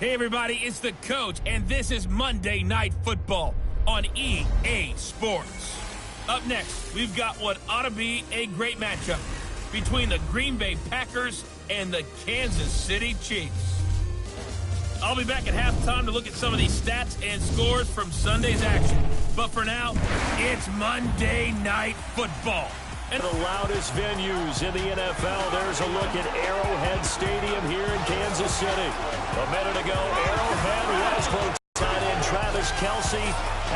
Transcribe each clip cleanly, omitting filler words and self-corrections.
Hey everybody, it's the coach, and this is Monday Night Football on EA Sports. Up next, we've got what ought to be a great matchup between the Green Bay Packers and the Kansas City Chiefs. I'll be back at halftime to look at some of these stats and scores from Sunday's action. But for now, it's Monday Night Football. And the loudest venues in the NFL. There's a look at Arrowhead Stadium here in Kansas City. A minute ago, Arrowhead was close. Tight end Travis Kelce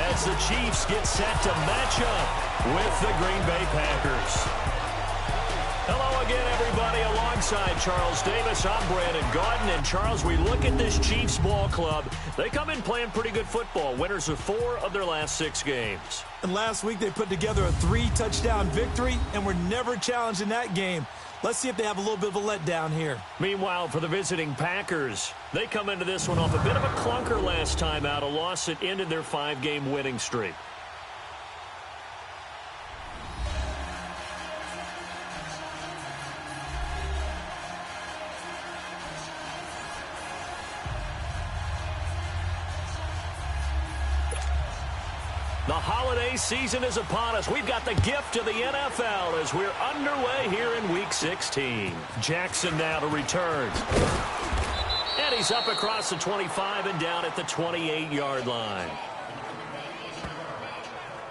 as the Chiefs get set to match up with the Green Bay Packers. Hello again, everybody. Alongside Charles Davis, I'm Brandon Gaudin. And Charles, we look at this Chiefs ball club. They come in playing pretty good football. Winners of 4 of their last 6 games. And last week they put together a 3-touchdown victory and were never challenged in that game. Let's see if they have a little bit of a letdown here. Meanwhile, for the visiting Packers, they come into this one off a bit of a clunker last time out, a loss that ended their 5-game winning streak. The holiday season is upon us. We've got the gift of the NFL as we're underway here in Week 16. Jackson now to return. And he's up across the 25 and down at the 28-yard line.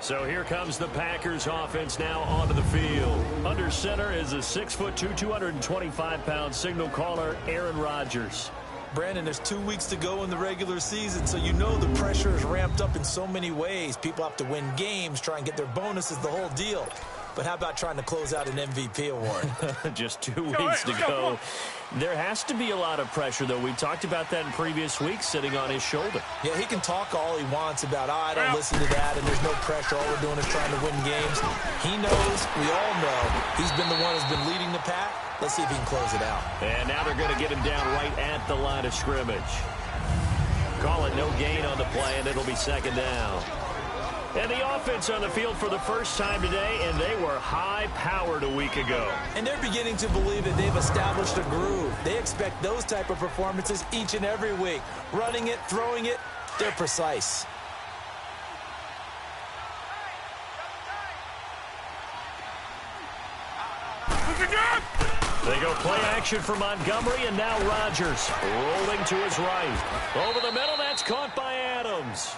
So here comes the Packers offense now onto the field. Under center is a 6'2", 225-pound signal caller, Aaron Rodgers. Brandon, there's 2 weeks to go in the regular season, so you know the pressure is ramped up in so many ways. People have to win games, try and get their bonuses, the whole deal. But how about trying to close out an MVP award? Just 2 weeks to go. There has to be a lot of pressure, though. We talked about that in previous weeks, sitting on his shoulder. Yeah, he can talk all he wants about, I don't listen to that, and there's no pressure. All we're doing is trying to win games. He knows, we all know, he's been the one who's been leading the pack. Let's see if he can close it out. And now they're going to get him down right at the line of scrimmage. Call it no gain on the play, and it'll be second down. And the offense on the field for the first time today, and they were high-powered a week ago. And they're beginning to believe that they've established a groove. They expect those type of performances each and every week. Running it, throwing it, they're precise. They go play action for Montgomery, and now Rodgers rolling to his right. Over the middle, that's caught by Adams.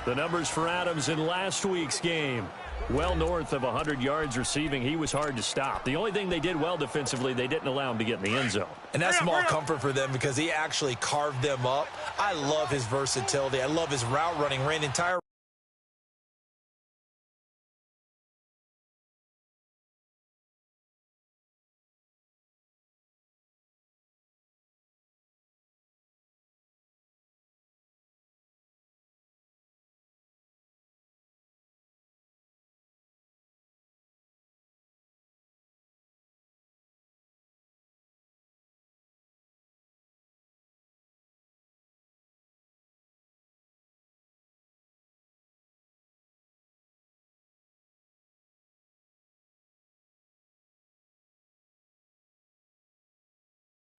The numbers for Adams in last week's game. Well north of 100 yards receiving. He was hard to stop. The only thing they did well defensively, they didn't allow him to get in the end zone. And that's small comfort for them because he actually carved them up. I love his versatility. I love his route running. Ran entire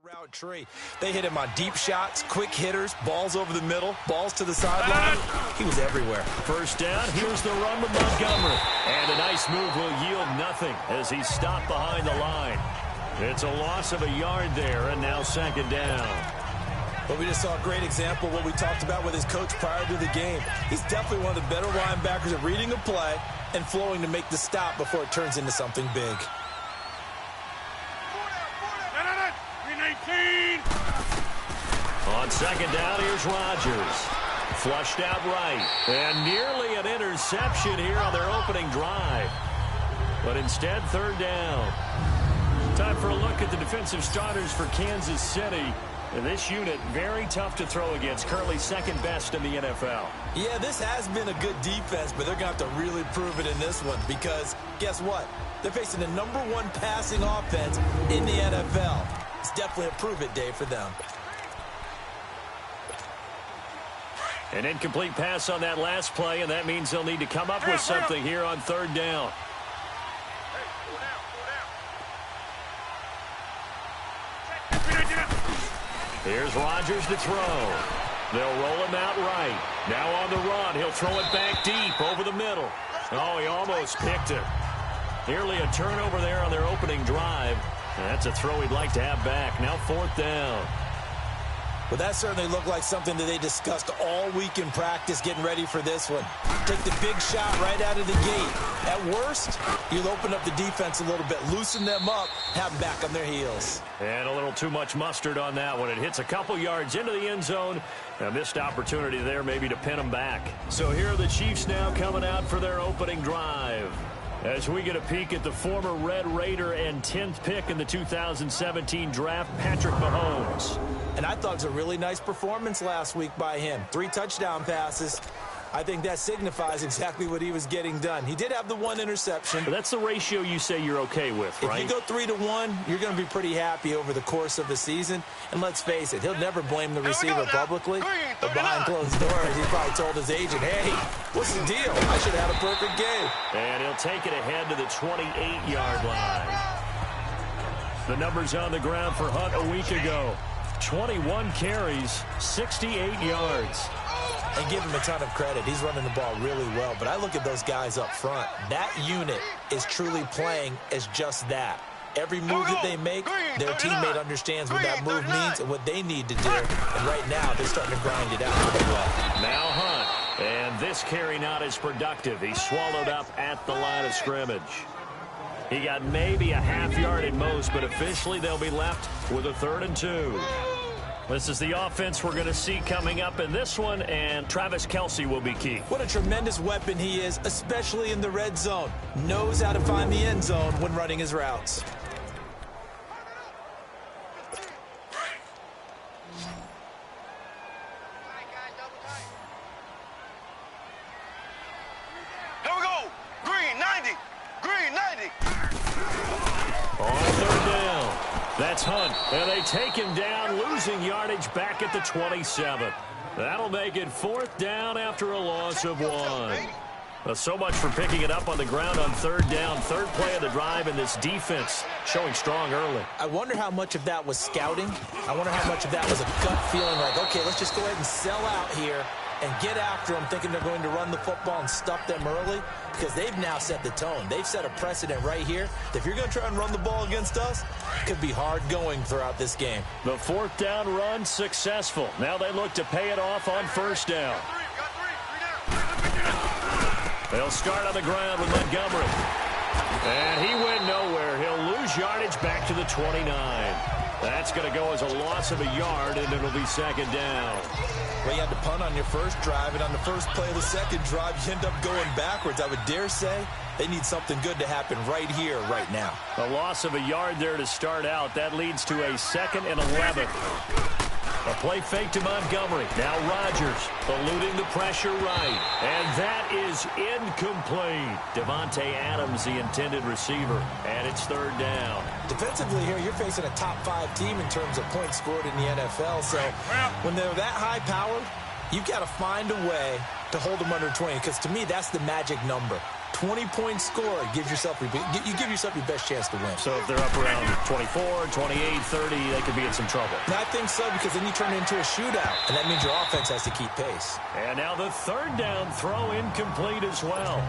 route tree. They hit him on deep shots, quick hitters, balls over the middle, balls to the sideline. He was everywhere. First down, here's the run with Montgomery. And a nice move will yield nothing as he's stopped behind the line. It's a loss of a yard there, and now second down. But we just saw a great example of what we talked about with his coach prior to the game. He's definitely one of the better linebackers at reading a play and flowing to make the stop before it turns into something big. On second down, here's Rodgers. Flushed out right. And nearly an interception here on their opening drive. But instead, third down. Time for a look at the defensive starters for Kansas City. And this unit, very tough to throw against. Currently second best in the NFL. Yeah, this has been a good defense, but they're going to have to really prove it in this one. Because, guess what? They're facing the #1 passing offense in the NFL. It's definitely a prove-it day for them. An incomplete pass on that last play, and that means they'll need to come up with something here on third down. Here's Rodgers to throw. They'll roll him out right. Now on the run. He'll throw it back deep over the middle. Oh, he almost picked it. Nearly a turnover there on their opening drive. That's a throw he'd like to have back. Now 4th down. Well, that certainly looked like something that they discussed all week in practice getting ready for this one. Take the big shot right out of the gate. At worst, you'll open up the defense a little bit, loosen them up, have them back on their heels. And a little too much mustard on that one. It hits a couple yards into the end zone. A missed opportunity there maybe to pin them back. So here are the Chiefs now coming out for their opening drive. As we get a peek at the former Red Raider and 10th pick in the 2017 draft, Patrick Mahomes. And I thought it was a really nice performance last week by him. 3 touchdown passes. I think that signifies exactly what he was getting done. He did have the 1 interception. But that's the ratio you say you're okay with, right? If you go 3-to-1, you're going to be pretty happy over the course of the season. And let's face it, he'll never blame the receiver publicly. But behind closed doors, he probably told his agent, hey, what's the deal? I should have had a perfect game. And he'll take it ahead to the 28-yard line. The numbers on the ground for Hunt a week ago. 21 carries, 68 yards. And give him a ton of credit. He's running the ball really well. But I look at those guys up front. That unit is truly playing as just that. Every move that they make, their teammate understands what that move means and what they need to do. And right now, they're starting to grind it out pretty well. Now Hunt. And this carry not as productive. He's swallowed up at the line of scrimmage. He got maybe a half yard at most, but officially they'll be left with a 3rd and 2. This is the offense we're going to see coming up in this one, and Travis Kelce will be key. What a tremendous weapon he is, especially in the red zone. Knows how to find the end zone when running his routes. Here we go. Green 90. Green 90. On 3rd down. That's Hunt, and they take him down, losing yardage back at the 27. That'll make it 4th down after a loss of 1. Well, so much for picking it up on the ground on 3rd down. 3rd play of the drive, and this defense showing strong early. I wonder how much of that was scouting. I wonder how much of that was a gut feeling like, okay, let's just go ahead and sell out here and get after them, thinking they're going to run the football and stuff them early, because they've now set the tone. They've set a precedent right here. If you're going to try and run the ball against us, it could be hard going throughout this game. The 4th down run successful. Now they look to pay it off on 1st down. They'll start on the ground with Montgomery. And he went nowhere. He'll lose yardage back to the 29. That's going to go as a loss of a yard, and it'll be 2nd down. Well, you had to punt on your first drive, and on the first play of the second drive, you end up going backwards. I would dare say they need something good to happen right here, right now. A loss of a yard there to start out. That leads to a 2nd and 11. A play fake to Montgomery. Now Rodgers eluding the pressure right. And that is incomplete. Devontae Adams, the intended receiver. And it's 3rd down. Defensively here, you're facing a top-5 team in terms of points scored in the NFL. So when they're that high-powered, you've got to find a way to hold them under 20. Because to me, that's the magic number. 20-point score gives yourself you give yourself your best chance to win. So if they're up around 24, 28, 30, they could be in some trouble. And I think so, because then you turn it into a shootout, and that means your offense has to keep pace. And now the 3rd down throw incomplete as well.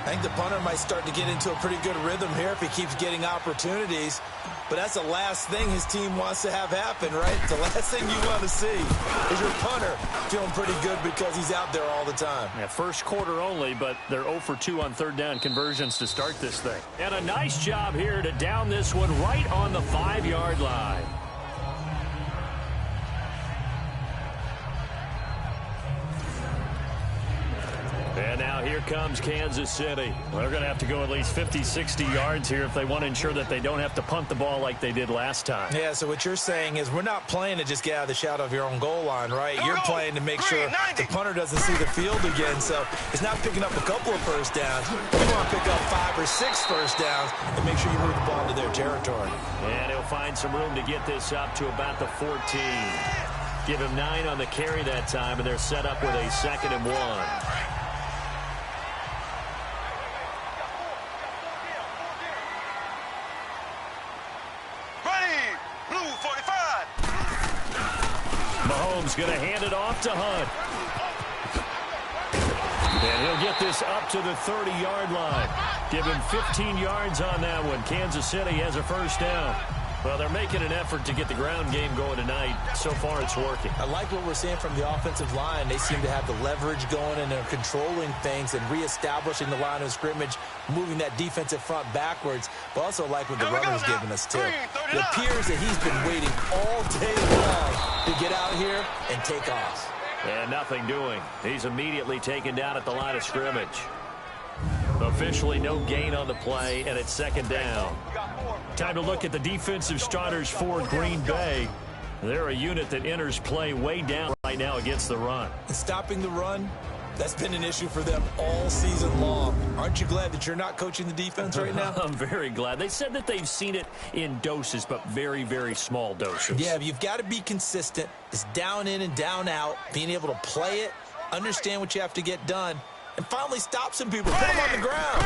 I think the punter might start to get into a pretty good rhythm here if he keeps getting opportunities. But that's the last thing his team wants to have happen, right? The last thing you want to see is your punter feeling pretty good because he's out there all the time. Yeah, first quarter only, but they're 0 for 2 on 3rd down conversions to start this thing. And a nice job here to down this one right on the 5-yard line. And now here comes Kansas City. They're going to have to go at least 50, 60 yards here if they want to ensure that they don't have to punt the ball like they did last time. Yeah, so what you're saying is we're not playing to just get out of the shadow of your own goal line, right? You're playing to make sure the punter doesn't see the field again. So it's not picking up a couple of first downs. You want to pick up 5 or 6 first downs and make sure you move the ball into their territory. And he'll find some room to get this up to about the 14. Give him 9 on the carry that time, and they're set up with a 2nd and 1. Mahomes going to hand it off to Hunt. And he'll get this up to the 30-yard line. Give him 15 yards on that one. Kansas City has a first down. Well, they're making an effort to get the ground game going tonight. So far, it's working. I like what we're seeing from the offensive line. They seem to have the leverage going, and they're controlling things and reestablishing the line of scrimmage, moving that defensive front backwards. But also like what the runner's giving us, too. It appears that he's been waiting all day long to get out here and take off. And nothing doing. He's immediately taken down at the line of scrimmage. Officially no gain on the play, and it's second down. Time to look at the defensive starters for Green Bay. They're a unit that enters play way down right now against the run. And stopping the run, that's been an issue for them all season long. Aren't you glad that you're not coaching the defense right now? I'm very glad. They said that they've seen it in doses, but very, very small doses. Yeah, you've got to be consistent. It's down in and down out, being able to play it, understand what you have to get done, and finally stop some people, put them on the ground.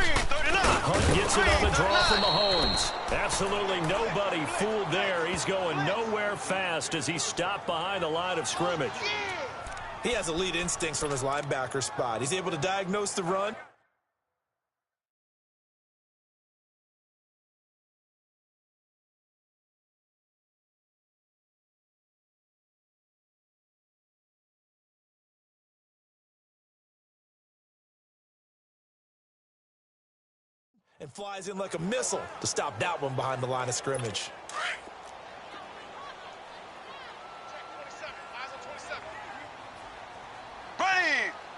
Hunt gets it on the draw from Mahomes. Absolutely nobody fooled there. He's going nowhere fast as he's stopped behind the line of scrimmage. He has elite instincts from his linebacker spot. He's able to diagnose the run. And flies in like a missile to stop that one behind the line of scrimmage.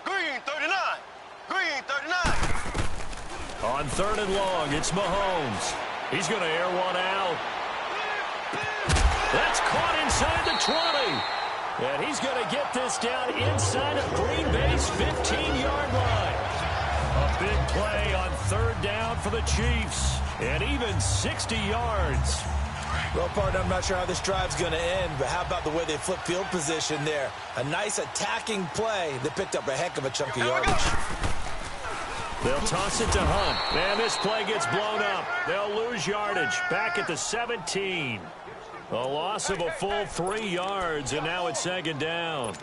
Green 39. Green 39. On third and long, it's Mahomes. He's going to air one out. That's caught inside the 20. And he's going to get this down inside of Green Bay's 15-yard line. A big play on third down for the Chiefs. And even 60 yards. Well, partner, I'm not sure how this drive's going to end, but how about the way they flip field position there? A nice attacking play that picked up a heck of a chunk of yardage. They'll toss it to Hunt. And this play gets blown up. They'll lose yardage. Back at the 17. A loss of a full 3 yards, and now it's second down.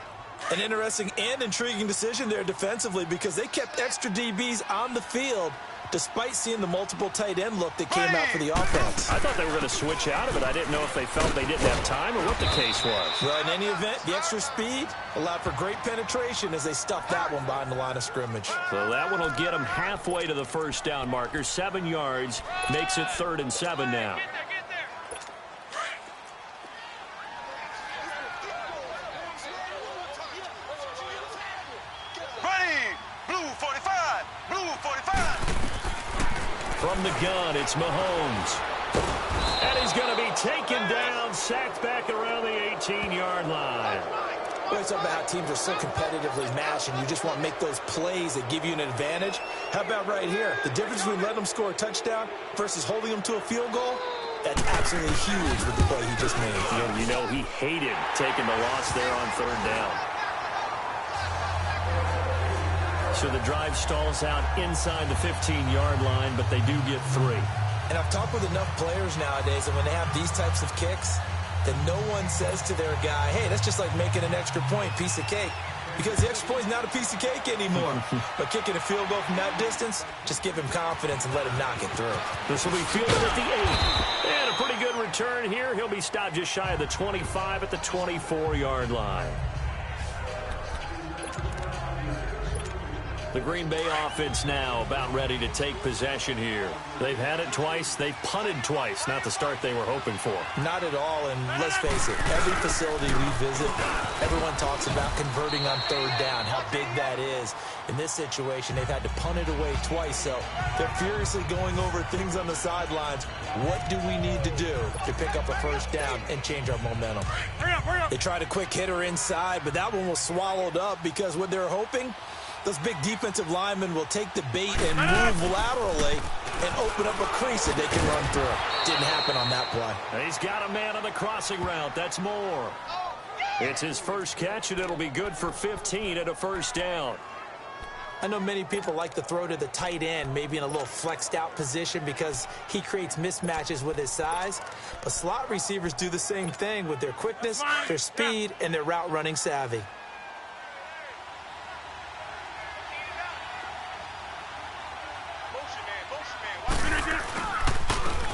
An interesting and intriguing decision there defensively because they kept extra DBs on the field despite seeing the multiple tight end look that came out for the offense. I thought they were going to switch out of it. I didn't know if they felt they didn't have time or what the case was. Well, in any event, the extra speed allowed for great penetration as they stuffed that one behind the line of scrimmage. So that one will get them halfway to the first down marker. 7 yards makes it 3rd and 7 now. From the gun, it's Mahomes. And he's going to be taken down, sacked back around the 18-yard line. We're talking about how teams are so competitively matched, and you just want to make those plays that give you an advantage. How about right here? The difference between letting them score a touchdown versus holding them to a field goal, that's absolutely huge with the play he just made. And you know he hated taking the loss there on third down. So the drive stalls out inside the 15-yard line, but they do get 3. And I've talked with enough players nowadays, and when they have these types of kicks, that no one says to their guy, hey, that's just like making an extra point, piece of cake. Because the extra point is not a piece of cake anymore. But kicking a field goal from that distance, just give him confidence and let him knock it through. This will be fielded at the 8. And a pretty good return here. He'll be stopped just shy of the 25 at the 24-yard line. The Green Bay offense now about ready to take possession here. They've had it twice. They've punted twice. Not the start they were hoping for. Not at all, and let's face it, every facility we visit, everyone talks about converting on third down, how big that is. In this situation, they've had to punt it away twice, so they're furiously going over things on the sidelines. What do we need to do to pick up a first down and change our momentum? They tried a quick hitter inside, but that one was swallowed up because what they're hoping, those big defensive linemen will take the bait and move laterally and open up a crease that they can run through. Didn't happen on that play. He's got a man on the crossing route. That's Moore. It's his first catch, and it'll be good for 15 at a first down. I know many people like to throw to the tight end, maybe in a little flexed out position because he creates mismatches with his size. But slot receivers do the same thing with their quickness, their speed, and their route running savvy.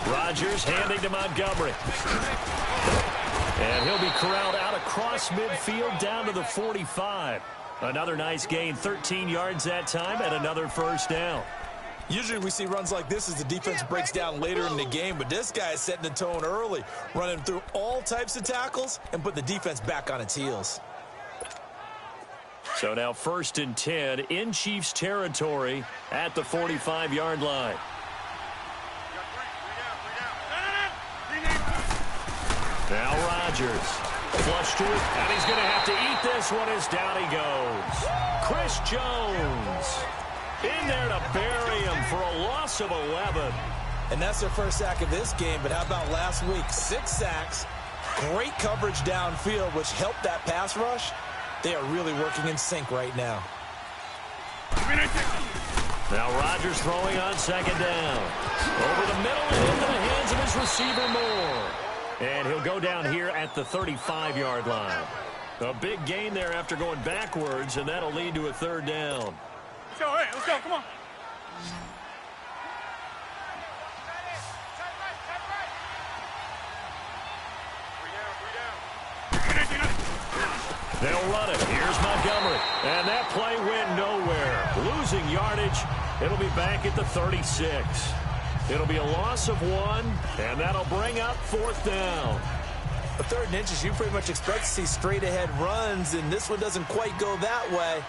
Rodgers handing to Montgomery. And he'll be corralled out across midfield down to the 45. Another nice gain, 13 yards that time, and another first down. Usually we see runs like this as the defense breaks down later in the game, but this guy is setting the tone early, running through all types of tackles and put the defense back on its heels. So now 1st and 10 in Chiefs territory at the 45-yard line. Now Rodgers, flush to it, and he's going to have to eat this one as down he goes. Chris Jones in there to bury him for a loss of 11. And that's their first sack of this game, but how about last week? 6 sacks, great coverage downfield, which helped that pass rush. They are really working in sync right now. Now Rodgers throwing on 2nd down. Over the middle and into the hands of his receiver Moore. And he'll go down here at the 35-yard line. A big gain there after going backwards, and that'll lead to a 3rd down. Let's go, hey, let's go, come on. They'll run it. Here's Montgomery. And that play went nowhere. Losing yardage. It'll be back at the 36. It'll be a loss of 1, and that'll bring up 4th down. A 3rd and inches, you pretty much expect to see straight-ahead runs, and this one doesn't quite go that way.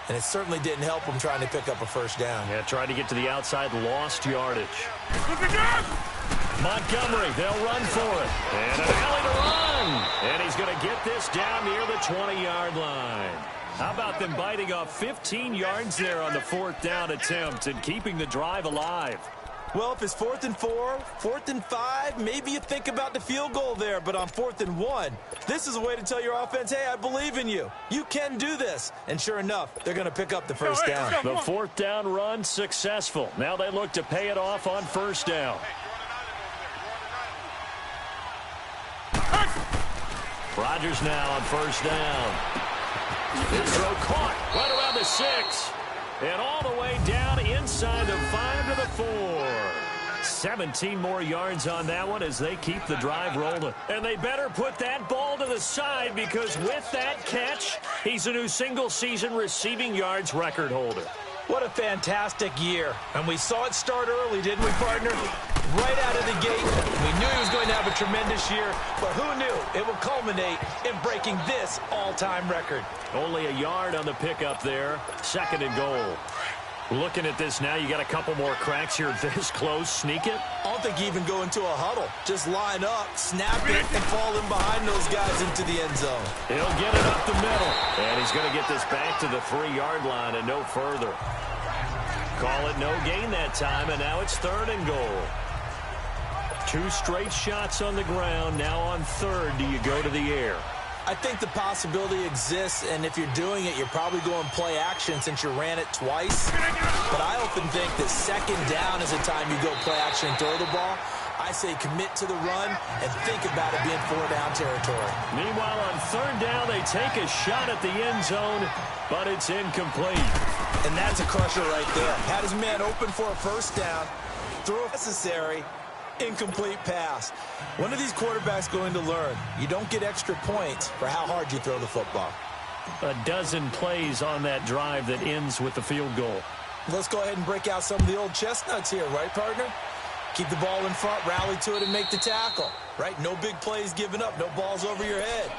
And it certainly didn't help him trying to pick up a 1st down. Yeah, trying to get to the outside, lost yardage. Montgomery, they'll run for it. And an alley to run. And he's going to get this down near the 20-yard line. How about them biting off 15 yards there on the 4th down attempt and keeping the drive alive? Well, if it's 4th and 4, 4th and 5, maybe you think about the field goal there. But on 4th and 1, this is a way to tell your offense, hey, I believe in you. You can do this. And sure enough, they're going to pick up the 1st down. The 4th down run successful. Now they look to pay it off on 1st down. Rodgers now on 1st down. His throw caught right around the 6. And all the way down inside the 5 to the 4. 17 more yards on that one as they keep the drive rolling. And they better put that ball to the side because with that catch, he's a new single-season receiving yards record holder. What a fantastic year. And we saw it start early, didn't we, partner? Right out of the gate. We knew he was going to have a tremendous year, but who knew it would culminate in breaking this all-time record. Only a yard on the pickup there. 2nd and goal. Looking at this now, you got a couple more cracks here this close. Sneak it? I don't think you even go into a huddle. Just line up, snap it, and fall in behind those guys into the end zone. He'll get it up the middle. And he's going to get this back to the 3-yard line and no further. Call it no gain that time, and now it's 3rd and goal. 2 straight shots on the ground. Now on 3rd, do you go to the air? I think the possibility exists, and if you're doing it, you're probably going play action since you ran it twice. But I often think that 2nd down is the time you go play action and throw the ball. I say commit to the run and think about it being 4-down territory. Meanwhile, on 3rd down, they take a shot at the end zone, but it's incomplete. And that's a crusher right there. Had his man open for a 1st down, throw if necessary, incomplete pass. When are these quarterbacks going to learn? You don't get extra points for how hard you throw the football. A dozen plays on that drive that ends with the field goal. Let's go ahead and break out some of the old chestnuts here, right, partner? Keep the ball in front, rally to it, and make the tackle, right? No big plays given up, no balls over your head.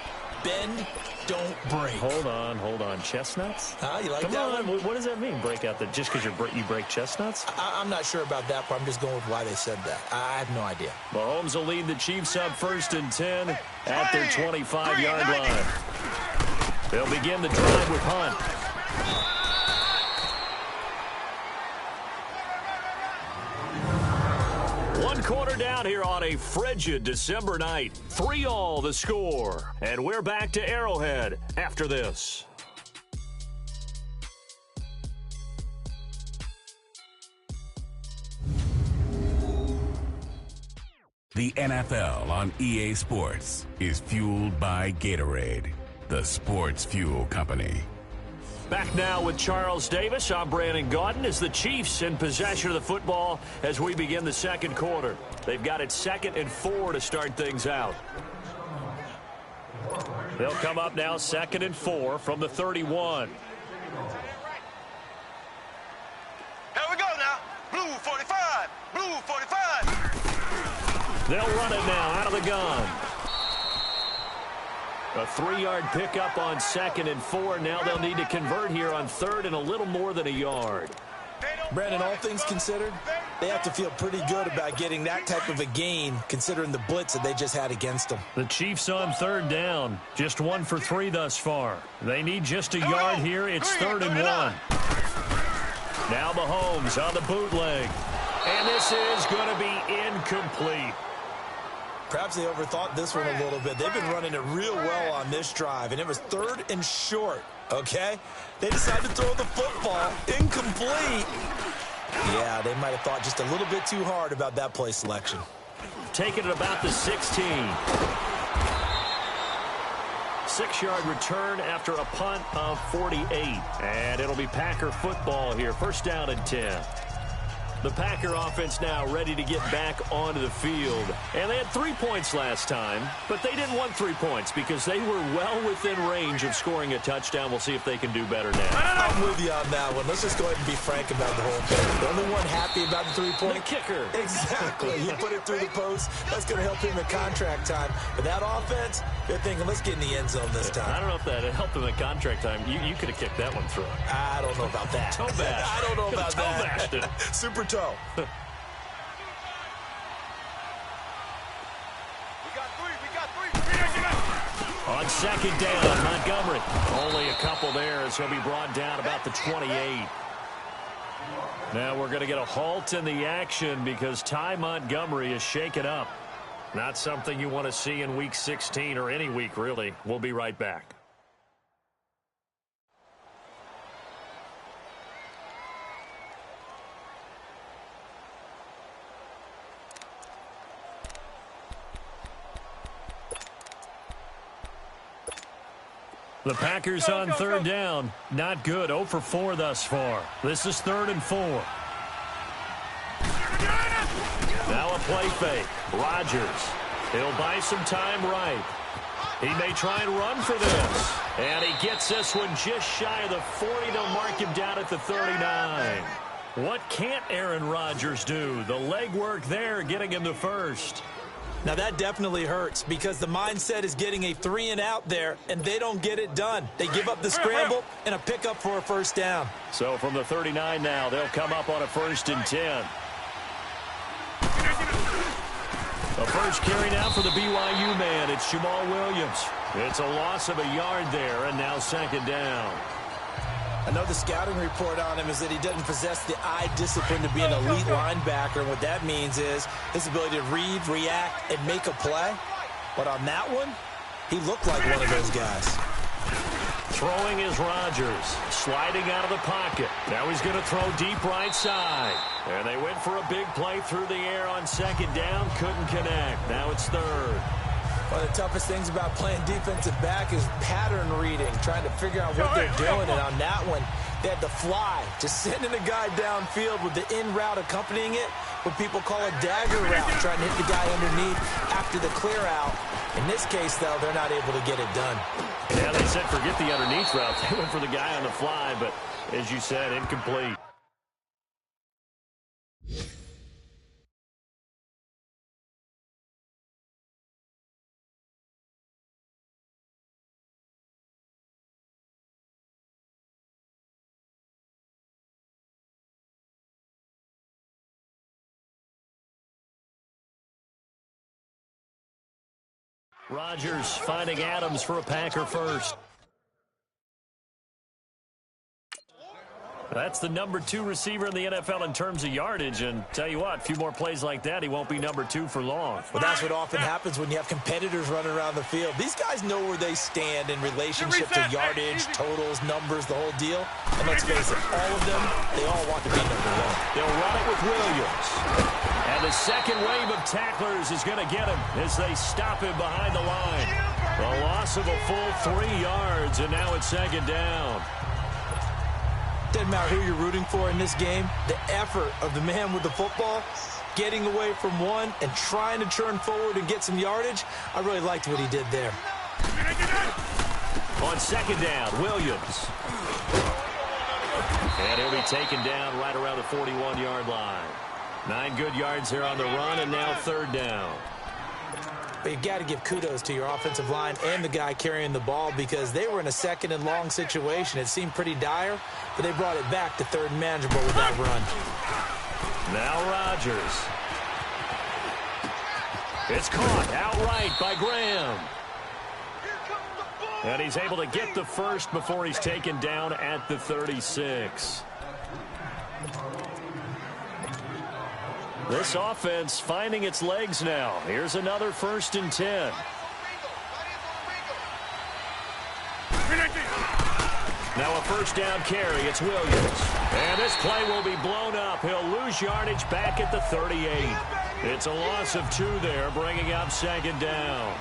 Bend, don't break. Hold on. Chestnuts? You like Come that on. one? What does that mean, break out? Just because you break chestnuts? I'm not sure about that part. I'm just going with why they said that. I have no idea. Mahomes will lead the Chiefs up 1st and 10 at their 25-yard line. They'll begin the drive with Hunt. One quarter down here on a frigid December night. 3-3 the score. And we're back to Arrowhead after this. The NFL on EA Sports is fueled by Gatorade, the sports fuel company. Back now with Charles Davis. I'm Brandon Gaudin as the Chiefs in possession of the football as we begin the second quarter. They've got it 2nd and 4 to start things out. They'll come up now 2nd and 4 from the 31. Here we go now. Blue 45. Blue 45. They'll run it now out of the gun. A 3-yard pickup on 2nd and 4. Now they'll need to convert here on 3rd and a little more than a yard. Brandon, all things considered, they have to feel pretty good about getting that type of a gain considering the blitz that they just had against them. The Chiefs on 3rd down. Just 1 for 3 thus far. They need just a yard here. It's 3rd and 1. Now Mahomes on the bootleg. And this is going to be incomplete. Perhaps they overthought this one a little bit. They've been running it real well on this drive, and it was 3rd and short, okay? They decided to throw the football incomplete. Yeah, they might have thought just a little bit too hard about that play selection. Taking it about the 16. 6-yard return after a punt of 48. And it'll be Packer football here. 1st down and 10. The Packer offense now ready to get back onto the field. And they had 3 points last time, but they didn't want 3 points because they were well within range of scoring a touchdown. We'll see if they can do better now. I'm with you on that one. Let's just go ahead and be frank about the whole thing. The only one happy about the 3-point. The kicker. Exactly. You put it through the post. That's going to help him in contract time. But that offense, they're thinking, let's get in the end zone this time. I don't know if that helped him in contract time. You could have kicked that one through. I don't know about that. Toe bash. I don't know about toe that. Bashed it. Super toe. We got 3. On 2nd down, Montgomery. Only a couple there as he'll be brought down about the 28. Now we're going to get a halt in the action because Ty Montgomery is shaken up. Not something you want to see in Week 16 or any week, really. We'll be right back. The Packers on 3rd down. Not good. 0 for 4 thus far. This is 3rd and 4. Now a play fake. Rodgers. He'll buy some time right. He may try and run for this. And he gets this one just shy of the 40. They'll mark him down at the 39. What can't Aaron Rodgers do? The legwork there getting him the first. Now, that definitely hurts because the mindset is getting a 3-and-out there, and they don't get it done. They give up the scramble and a pickup for a 1st down. So from the 39 now, they'll come up on a 1st and 10. A first carry now for the BYU man. It's Jamal Williams. It's a loss of a yard there, and now 2nd down. I know the scouting report on him is that he doesn't possess the eye discipline to be an elite linebacker. And what that means is his ability to read, react, and make a play. But on that one, he looked like one of those guys. Throwing is Rodgers. Sliding out of the pocket. Now he's going to throw deep right side. And they went for a big play through the air on 2nd down. Couldn't connect. Now it's 3rd. One of the toughest things about playing defensive back is pattern reading, trying to figure out what they're doing. And on that one, they had the fly, just sending a guy downfield with the in route accompanying it, what people call a dagger route, trying to hit the guy underneath after the clear out. In this case, though, they're not able to get it done. Yeah, they said forget the underneath route. They went for the guy on the fly, but as you said, incomplete. Rodgers finding Adams for a Packer first. That's the number 2 receiver in the NFL in terms of yardage. And tell you what, a few more plays like that, he won't be number 2 for long. Well, that's what often happens when you have competitors running around the field. These guys know where they stand in relationship to yardage, totals, numbers, the whole deal. And let's face it, all of them, they all want to be number 1. They'll run it with Williams. And the second wave of tacklers is going to get him as they stop him behind the line. A loss of a full 3 yards, and now it's second down. Doesn't matter who you're rooting for in this game. The effort of the man with the football, getting away from one and trying to turn forward and get some yardage, I really liked what he did there. On second down, Williams. And he'll be taken down right around the 41-yard line. 9 good yards there on the run, and now third down. But you've got to give kudos to your offensive line and the guy carrying the ball because they were in a second and long situation. It seemed pretty dire, but they brought it back to third and manageable with that run. Now Rodgers. It's caught outright by Graham. And he's able to get the first before he's taken down at the 36. This offense finding its legs now. Here's another 1st and 10. Now a first down carry. It's Williams. And this play will be blown up. He'll lose yardage back at the 38. It's a loss of 2 there, bringing up second down.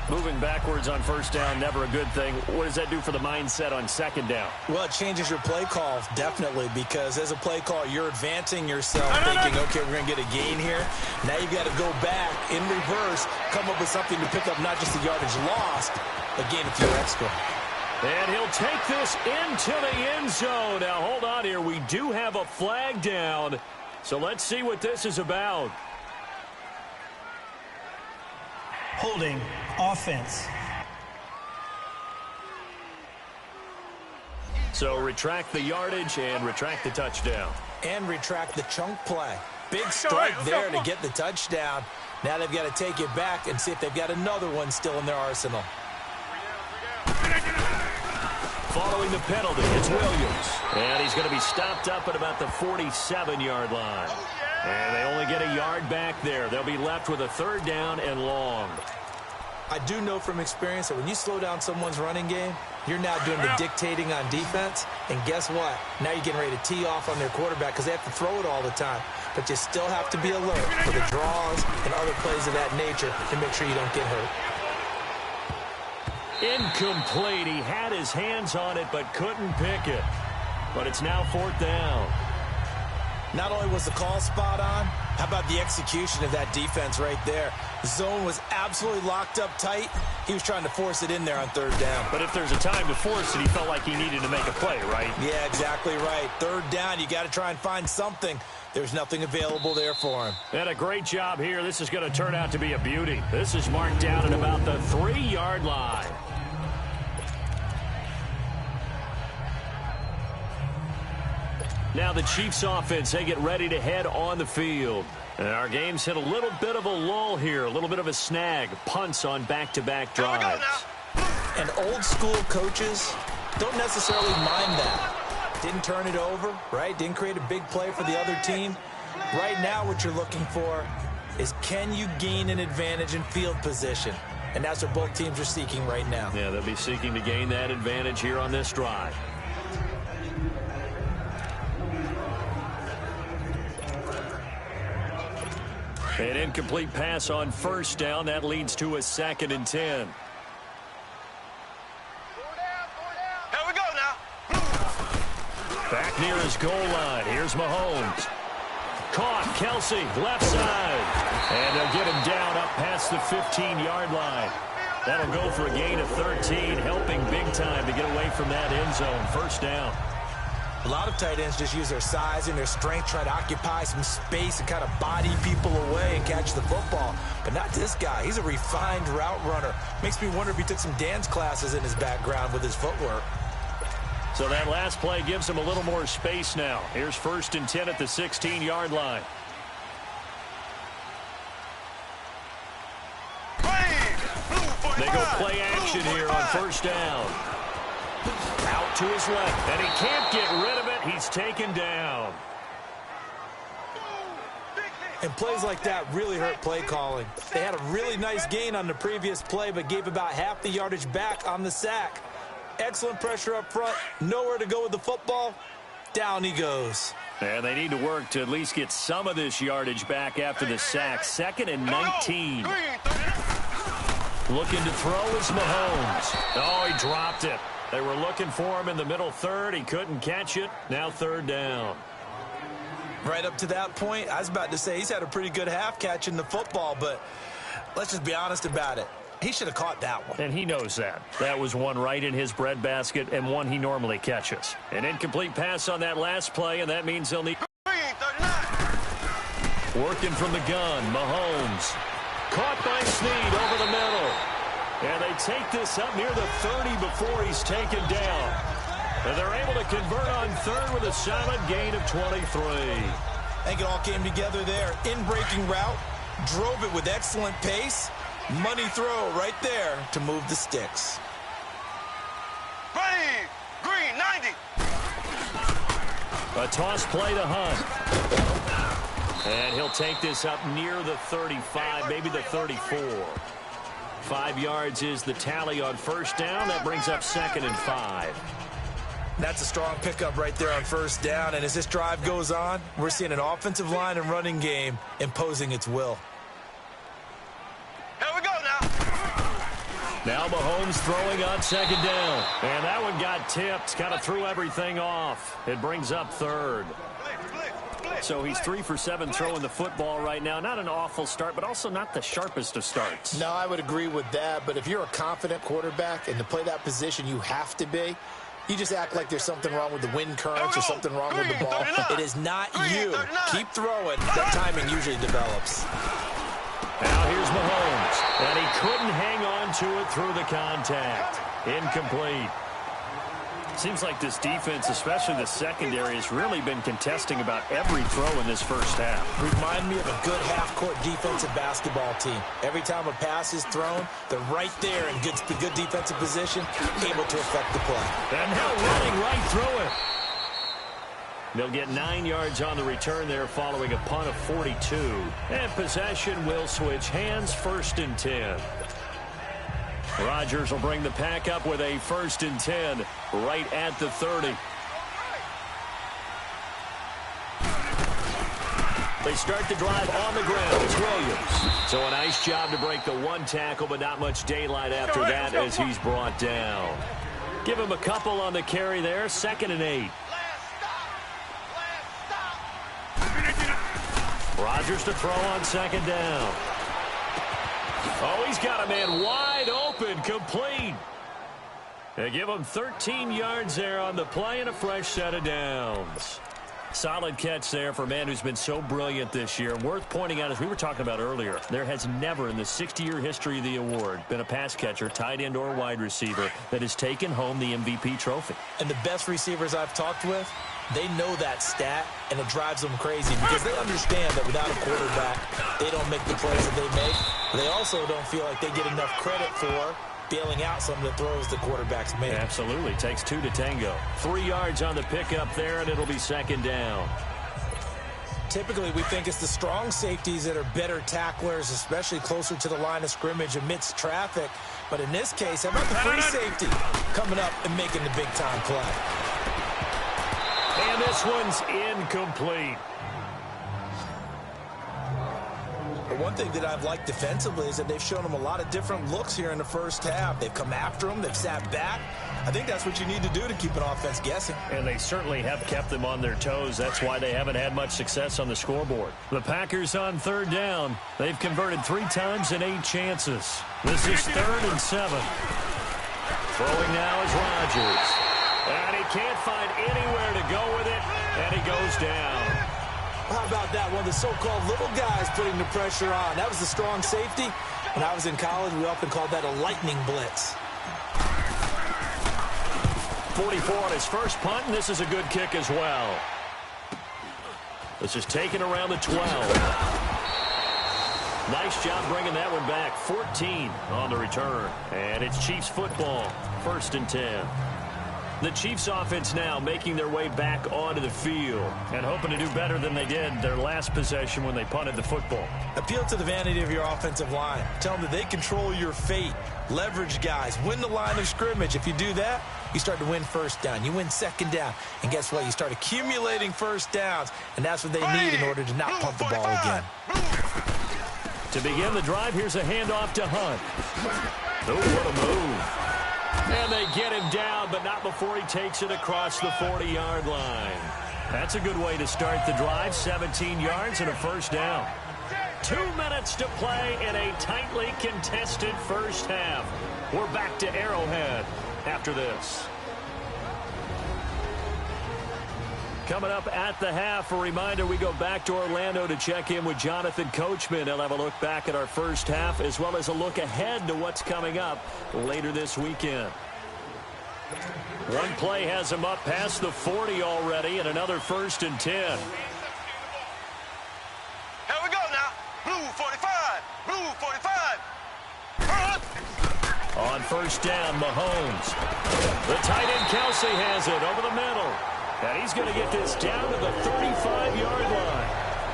Moving backwards on first down, never a good thing. What does that do for the mindset on second down? Well, it changes your play call, definitely, because as a play call, you're advancing yourself, thinking, okay, we're going to get a gain here. Now you've got to go back in reverse, come up with something to pick up not just the yardage lost, but gain a few extra. And he'll take this into the end zone. Now, hold on here. We do have a flag down, so let's see what this is about. Holding offense. So retract the yardage and retract the touchdown. And retract the chunk play. Big strike there to get the touchdown. Now they've got to take it back and see if they've got another one still in their arsenal. Following the penalty, it's Williams. And he's going to be stopped up at about the 47-yard line. And they only get a yard back there. They'll be left with a third down and long. I do know from experience that when you slow down someone's running game, you're now doing the dictating on defense. And guess what? Now you're getting ready to tee off on their quarterback because they have to throw it all the time. But you still have to be alert for the draws and other plays of that nature to make sure you don't get hurt. Incomplete. He had his hands on it but couldn't pick it. But it's now fourth down. Not only was the call spot on, how about the execution of that defense right there? The zone was absolutely locked up tight. He was trying to force it in there on third down. But if there's a time to force it, he felt like he needed to make a play, right? Yeah, exactly right. Third down, you got to try and find something. There's nothing available there for him. And a great job here. This is going to turn out to be a beauty. This is marked down at about the 3-yard line. Now the Chiefs offense, they get ready to head on the field. And our game's hit a little bit of a lull here, a little bit of a snag. Punts on back-to-back drives. And old school coaches don't necessarily mind that. Didn't turn it over, right? Didn't create a big play for the other team. Right now what you're looking for is can you gain an advantage in field position? And that's what both teams are seeking right now. Yeah, they'll be seeking to gain that advantage here on this drive. An incomplete pass on first down. That leads to a 2nd and 10. Here we go now. Back near his goal line. Here's Mahomes. Caught. Kelsey, left side. And they'll get him down up past the 15-yard line. That'll go for a gain of 13, helping big time to get away from that end zone. First down. A lot of tight ends just use their size and their strength, try to occupy some space and kind of body people away and catch the football. But not this guy. He's a refined route runner. Makes me wonder if he took some dance classes in his background with his footwork. So that last play gives him a little more space now. Here's 1st and 10 at the 16-yard line. They go play action here on first down. Out to his left, and he can't get rid of it. He's taken down. And plays like that really hurt play calling. They had a really nice gain on the previous play, but gave about half the yardage back on the sack. Excellent pressure up front, nowhere to go with the football. Down he goes. And they need to work to at least get some of this yardage back after the sack. 2nd and 19. Looking to throw is Mahomes. Oh, he dropped it. They were looking for him in the middle third. He couldn't catch it. Now 3rd down. Right up to that point, I was about to say he's had a pretty good half catching the football, but let's just be honest about it. He should have caught that one. And he knows that. That was one right in his breadbasket and one he normally catches. An incomplete pass on that last play, and that means he'll need... Working from the gun, Mahomes. Caught by Snead over the middle. And they take this up near the 30 before he's taken down. And they're able to convert on 3rd with a solid gain of 23. I think it all came together there. In-breaking route, drove it with excellent pace. Money throw right there to move the sticks. Ready, green, 90. A toss play to Hunt. And he'll take this up near the 35, maybe the 34. 5 yards is the tally on 1st down. That brings up 2nd and 5. That's a strong pickup right there on 1st down. And as this drive goes on, we're seeing an offensive line and running game imposing its will. Here we go now. Now Mahomes throwing on 2nd down. And that one got tipped. Kind of threw everything off. It brings up 3rd. So he's 3 for 7 throwing the football right now. Not an awful start, but also not the sharpest of starts. No, I would agree with that. But if you're a confident quarterback and to play that position, you have to be. You just act like there's something wrong with the wind currents or something wrong with the ball. It is not you. Keep throwing. That timing usually develops. Now here's Mahomes. And he couldn't hang on to it through the contact. Incomplete. Seems like this defense, especially the secondary, has really been contesting about every throw in this 1st half. Remind me of a good half-court defensive basketball team. Every time a pass is thrown, they're right there in good defensive position, able to affect the play. And now running right through it. They'll get 9 yards on the return there following a punt of 42. And possession will switch hands, 1st and 10. Rodgers will bring the pack up with a 1st and 10 right at the 30. They start the drive on the ground. It's Williams. So a nice job to break the 1 tackle, but not much daylight after that as he's brought down. Give him a couple on the carry there. 2nd and 8. Rodgers to throw on 2nd down. Oh, he's got a man wide open, complete. They give him 13 yards there on the play and a fresh set of downs. Solid catch there for a man who's been so brilliant this year. Worth pointing out, as we were talking about earlier, there has never in the 60-year history of the award been a pass catcher, tight end or wide receiver that has taken home the MVP trophy. And the best receivers I've talked with, they know that stat, and it drives them crazy because they understand that without a quarterback, they don't make the plays that they make. They also don't feel like they get enough credit for bailing out some of the throws the quarterbacks make. Absolutely. Takes 2 to tango. 3 yards on the pickup there, and it'll be 2nd down. Typically, we think it's the strong safeties that are better tacklers, especially closer to the line of scrimmage amidst traffic. But in this case, how about the free safety coming up and making the big-time play? And this one's incomplete. But one thing that I've liked defensively is that they've shown them a lot of different looks here in the 1st half. They've come after them. They've sat back. I think that's what you need to do to keep an offense guessing. And they certainly have kept them on their toes. That's why they haven't had much success on the scoreboard. The Packers on 3rd down. They've converted 3 times in 8 chances. This is 3rd and 7. Throwing now is Rodgers. And he can't find anywhere to go with it, and he goes down. How about that one? The so-called little guys putting the pressure on. That was the strong safety. When I was in college, we often called that a lightning blitz. 44 on his first punt, and this is a good kick as well. This is taken around the 12. Nice job bringing that one back. 14 on the return. And it's Chiefs football. 1st and 10. The Chiefs offense now making their way back onto the field and hoping to do better than they did their last possession when they punted the football. Appeal to the vanity of your offensive line. Tell them that they control your fate. Leverage guys. Win the line of scrimmage. If you do that, you start to win first down. You win second down. And guess what? You start accumulating first downs. And that's what they need in order to not punt the ball again. To begin the drive, here's a handoff to Hunt. Oh, what a move. And they get him down, but not before he takes it across the 40-yard line. That's a good way to start the drive. 17 yards and a first down. 2 minutes to play in a tightly contested first half. We're back to Arrowhead after this. Coming up at the half, a reminder, we go back to Orlando to check in with Jonathan Coachman. He'll have a look back at our first half as well as a look ahead to what's coming up later this weekend. One play has him up past the 40 already and another 1st and 10. Here we go now. Blue 45. Blue 45. On first down, Mahomes. The tight end Kelsey has it over the middle. And he's going to get this down to the 35-yard line.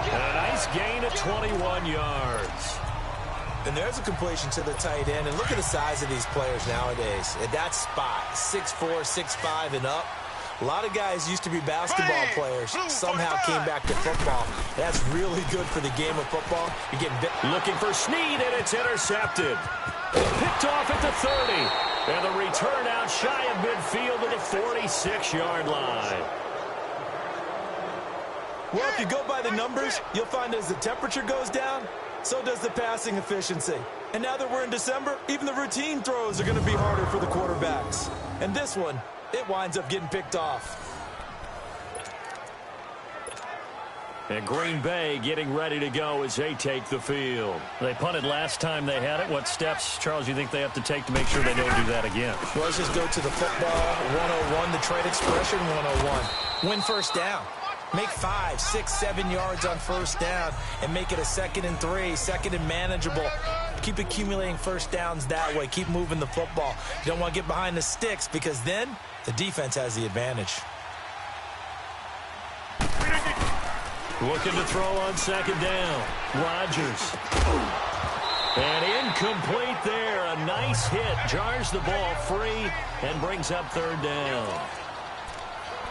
And a nice gain at 21 yards. And there's a completion to the tight end. And look at the size of these players nowadays. At that spot, 6'4", 6'5", and up. A lot of guys used to be basketball players. Somehow came back to football. That's really good for the game of football. You're getting bit. Looking for Snead, and it's intercepted. Picked off at the 30. And the return out shy of midfield to the 46-yard line. Well, if you go by the numbers, you'll find as the temperature goes down, so does the passing efficiency. And now that we're in December, even the routine throws are going to be harder for the quarterbacks. And this one, it winds up getting picked off. And Green Bay getting ready to go as they take the field. They punted last time they had it. What steps, Charles, do you think they have to take to make sure they don't do that again? Well, let's just go to the football 101, the trade expression 101. Win first down. Make 5, 6, 7 yards on first down and make it a 2nd and 3, 2nd and manageable. Keep accumulating first downs that way. Keep moving the football. You don't want to get behind the sticks because then the defense has the advantage. Looking to throw on 2nd down. Rodgers. And incomplete there. A nice hit. Jars the ball free and brings up 3rd down.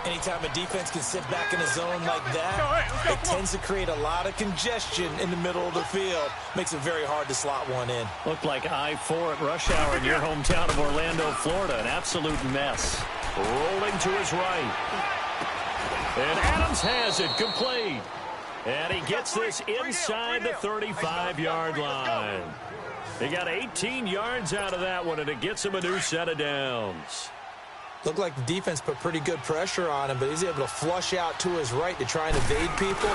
Anytime a defense can sit back in a zone like that, it tends to create a lot of congestion in the middle of the field. Makes it very hard to slot one in. Looked like I-4 at rush hour in your hometown of Orlando, Florida. An absolute mess. Rolling to his right. And Adams has it complete. And he gets this inside the 35-yard line. He got 18 yards out of that one, and it gets him a new set of downs. Looked like the defense put pretty good pressure on him, but he's able to flush out to his right to try and evade people.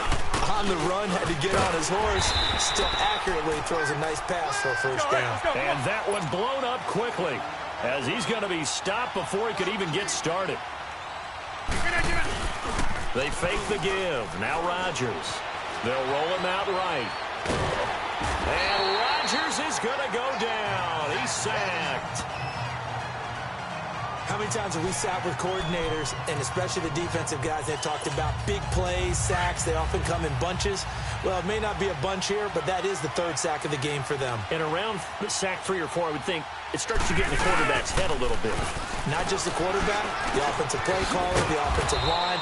On the run, had to get on his horse. Still accurately throws a nice pass for a first down. And that one blown up quickly as he's going to be stopped before he could even get started. They fake the give. Now Rodgers. They'll roll him out right. And Rodgers is going to go down. He's sacked. How many times have we sat with coordinators, and especially the defensive guys, they've talked about big plays, sacks. They often come in bunches. Well, it may not be a bunch here, but that is the 3rd sack of the game for them. And around sack 3 or 4, I would think it starts to get in the quarterback's head a little bit. Not just the quarterback, the offensive play caller, the offensive line.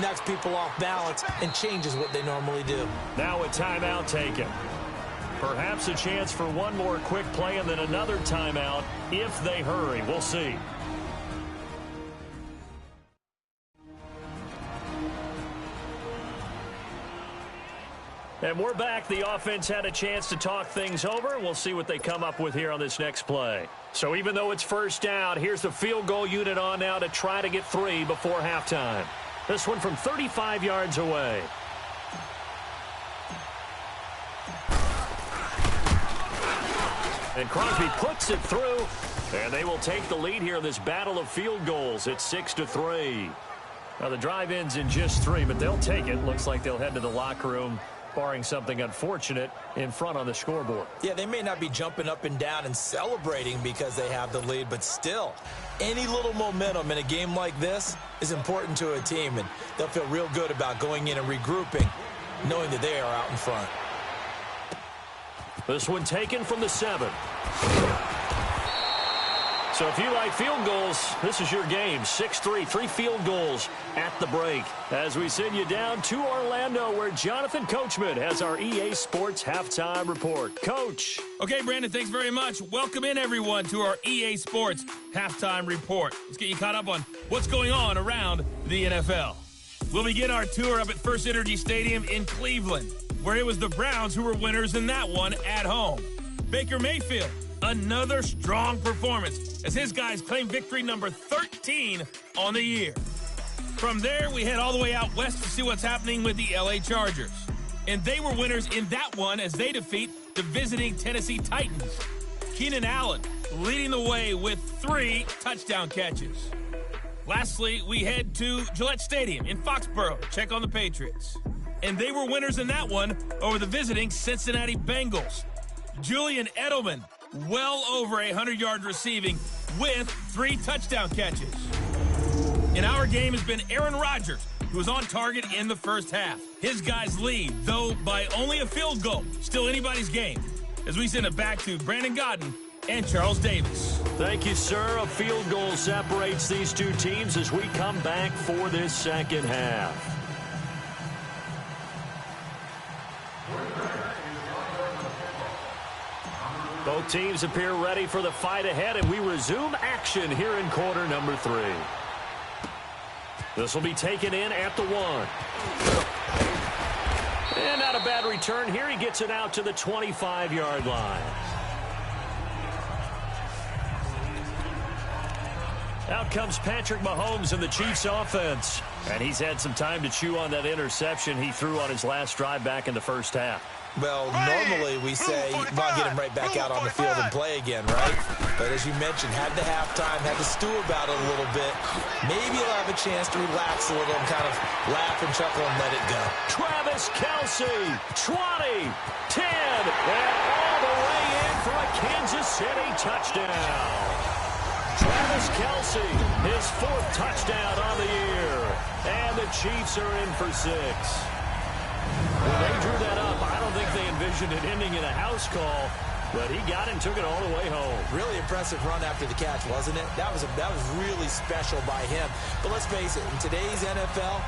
Knocks people off balance and changes what they normally do. Now a timeout taken. Perhaps a chance for one more quick play and then another timeout if they hurry. We'll see. And we're back. The offense had a chance to talk things over. We'll see what they come up with here on this next play. So even though it's first down, here's the field goal unit on now to try to get 3 before halftime. This one from 35 yards away. And Crosby puts it through, and they will take the lead here in this battle of field goals. It's 6-3. Now the drive ends in just 3, but they'll take it. Looks like they'll head to the locker room, barring something unfortunate in front on the scoreboard. Yeah, they may not be jumping up and down and celebrating because they have the lead, but still, any little momentum in a game like this is important to a team, and they'll feel real good about going in and regrouping, knowing that they are out in front. This one taken from the 7. So if you like field goals, this is your game. 6-3, 3 field goals at the break. As we send you down to Orlando, where Jonathan Coachman has our EA Sports Halftime Report. Coach. Okay, Brandon, thanks very much. Welcome in, everyone, to our EA Sports Halftime Report. Let's get you caught up on what's going on around the NFL. We'll begin our tour up at First Energy Stadium in Cleveland, where it was the Browns who were winners in that one at home. Baker Mayfield, another strong performance as his guys claim victory number 13 on the year. From there, we head all the way out west to see what's happening with the LA Chargers. And they were winners in that one as they defeat the visiting Tennessee Titans. Keenan Allen leading the way with 3 touchdown catches. Lastly, we head to Gillette Stadium in Foxborough to check on the Patriots. And they were winners in that one over the visiting Cincinnati Bengals. Julian Edelman, well over 100 yards receiving with 3 touchdown catches. In our game has been Aaron Rodgers, who was on target in the first half. His guys lead, though by only a field goal. Still anybody's game. As we send it back to Brandon Godden and Charles Davis. Thank you, sir. A field goal separates these two teams as we come back for this second half. Both teams appear ready for the fight ahead, and we resume action here in quarter number 3. This will be taken in at the 1. And not a bad return here. He gets it out to the 25-yard line. Out comes Patrick Mahomes in the Chiefs offense. And he's had some time to chew on that interception he threw on his last drive back in the first half. Well, normally we say, you want to get him right back out on the field and play again, right? But as you mentioned, had the halftime, had to stew about it a little bit. Maybe he'll have a chance to relax a little and kind of laugh and chuckle and let it go. Travis Kelce, 20, 10, and all the way in for a Kansas City touchdown. Travis Kelce, his 4th touchdown on the year. And the Chiefs are in for 6. When they drew that up, I don't think they envisioned it ending in a house call, but he got it and took it all the way home. Really impressive run after the catch, wasn't it? That was really special by him. But let's face it, in today's NFL,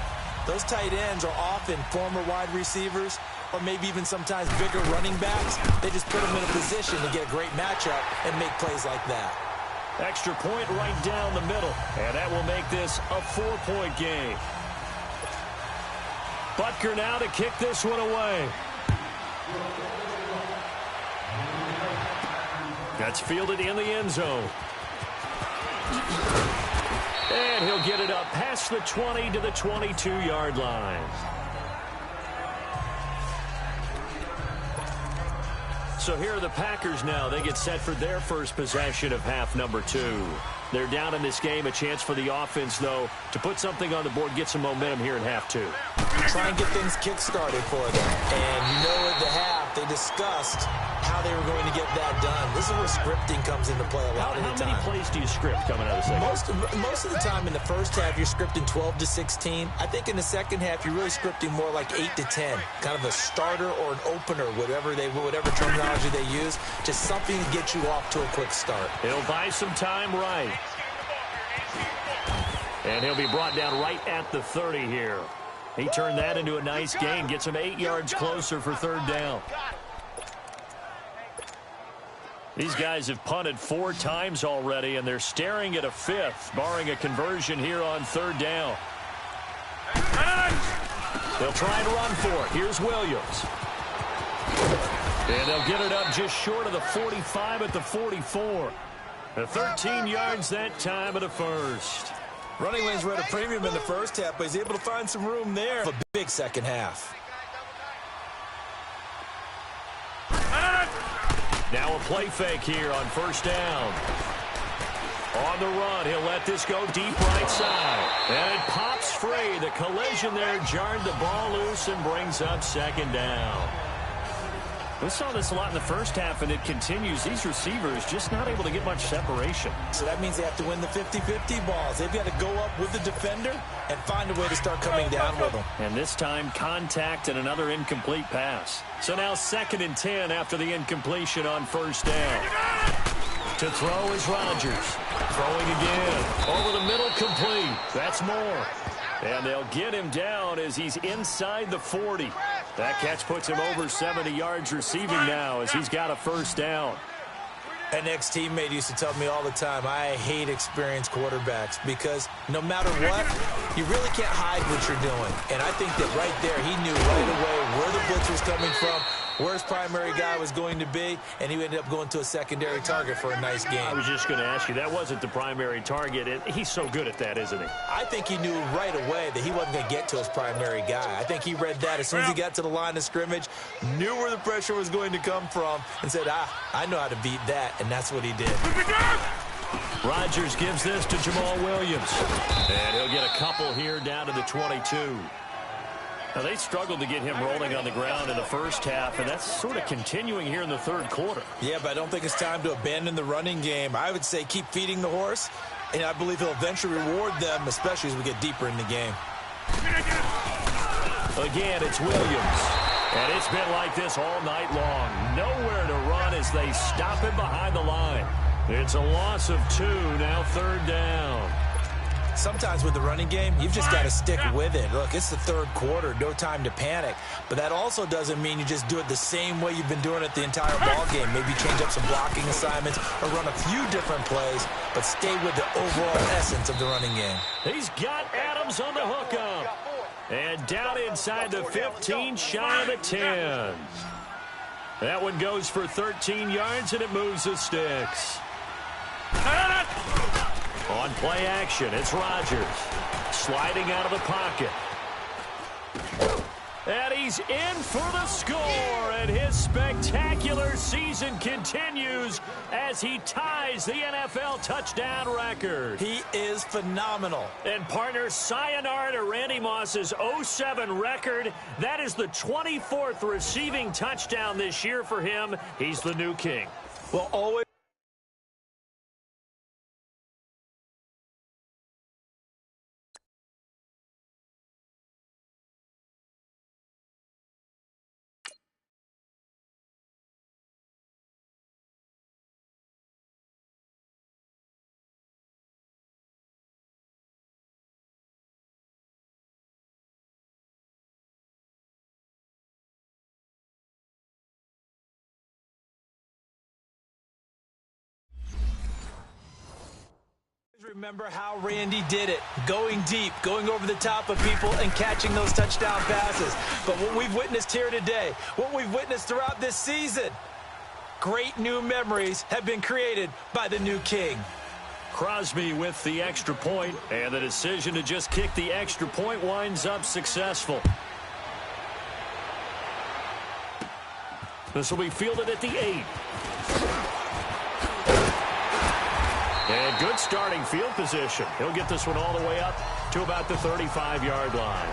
those tight ends are often former wide receivers or maybe even sometimes bigger running backs. They just put them in a position to get a great matchup and make plays like that. Extra point right down the middle, and that will make this a 4-point game. Butker now to kick this one away. That's fielded in the end zone. And he'll get it up past the 20 to the 22-yard line. So here are the Packers now. They get set for their first possession of half number 2. They're down in this game. A chance for the offense, though, to put something on the board, get some momentum here in half 2. Try and get things kick-started for them. And you know at the half, they discussed how they were going to get that done. This is where scripting comes into play a lot of the time. How many plays do you script coming out of the second? Most of the time in the first half, you're scripting 12 to 16. I think in the second half, you're really scripting more like 8 to 10. Kind of a starter or an opener, whatever terminology they use. Just something to get you off to a quick start. He'll buy some time right. And he'll be brought down right at the 30 here. He turned that into a nice gain. Gets him 8 yards closer for 3rd down. These guys have punted 4 times already, and they're staring at a 5th, barring a conversion here on 3rd down. They'll try and run for it. Here's Williams. And they'll get it up just short of the 45 at the 44. The 13 yards that time of the first. Running lanes were at a premium in the first half, but he's able to find some room there. A big second half. Now a play fake here on 1st down. On the run, he'll let this go deep right side. And it pops free. The collision there jarred the ball loose and brings up 2nd down. We saw this a lot in the first half, and it continues. These receivers just not able to get much separation. So that means they have to win the 50-50 balls. They've got to go up with the defender and find a way to start coming down with them. And this time, contact and another incomplete pass. So now 2nd and 10 after the incompletion on 1st down. To throw is Rodgers. Throwing again. Over the middle, complete. That's more. And they'll get him down as he's inside the 40. That catch puts him over 70 yards receiving now as he's got a first down. An ex-teammate used to tell me all the time, I hate experienced quarterbacks because no matter what, you really can't hide what you're doing. And I think that right there, he knew right away where the blitz was coming from, where his primary guy was going to be, and he ended up going to a secondary target for a nice game. I was just going to ask you, that wasn't the primary target. He's so good at that, isn't he? I think he knew right away that he wasn't going to get to his primary guy. I think he read that as soon as he got to the line of scrimmage, knew where the pressure was going to come from, and said, I know how to beat that, and that's what he did. Rodgers gives this to Jamal Williams, and he'll get a couple here down to the 22. Now, they struggled to get him rolling on the ground in the first half, and that's sort of continuing here in the third quarter. Yeah, but I don't think it's time to abandon the running game. I would say keep feeding the horse, and I believe he'll eventually reward them, especially as we get deeper in the game. Again, it's Williams, and it's been like this all night long. Nowhere to run as they stop him behind the line. It's a loss of 2, now third down. Sometimes with the running game, you've just got to stick with it. Look, it's the third quarter, no time to panic. But that also doesn't mean you just do it the same way you've been doing it the entire ball game. Maybe change up some blocking assignments or run a few different plays, but stay with the overall essence of the running game. He's got Adams on the hookup. And down inside the 15, shy of the 10. That one goes for 13 yards, and it moves the sticks. On play action, it's Rodgers. Sliding out of the pocket. And he's in for the score, and his spectacular season continues as he ties the NFL touchdown record. He is phenomenal. And partner, sayonara to Randy Moss's 07 record. That is the 24th receiving touchdown this year for him. He's the new king. Well, always. Remember how Randy did it, going deep, going over the top of people and catching those touchdown passes. But what we've witnessed here today, what we've witnessed throughout this season, great new memories have been created by the new king. Crosby with the extra point, and the decision to just kick the extra point winds up successful. This will be fielded at the 8. And good starting field position. He'll get this one all the way up to about the 35-yard line.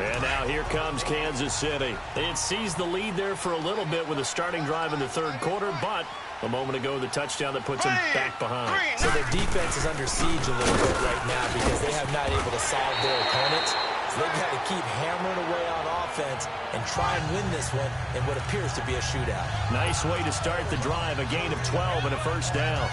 And now here comes Kansas City. It seized the lead there for a little bit with a starting drive in the third quarter, but a moment ago the touchdown that puts them back behind. So their defense is under siege a little bit right now because they have not able to solve their opponents. So they've got to keep hammering away on offense and try and win this one in what appears to be a shootout. Nice way to start the drive, a gain of 12 and a first down.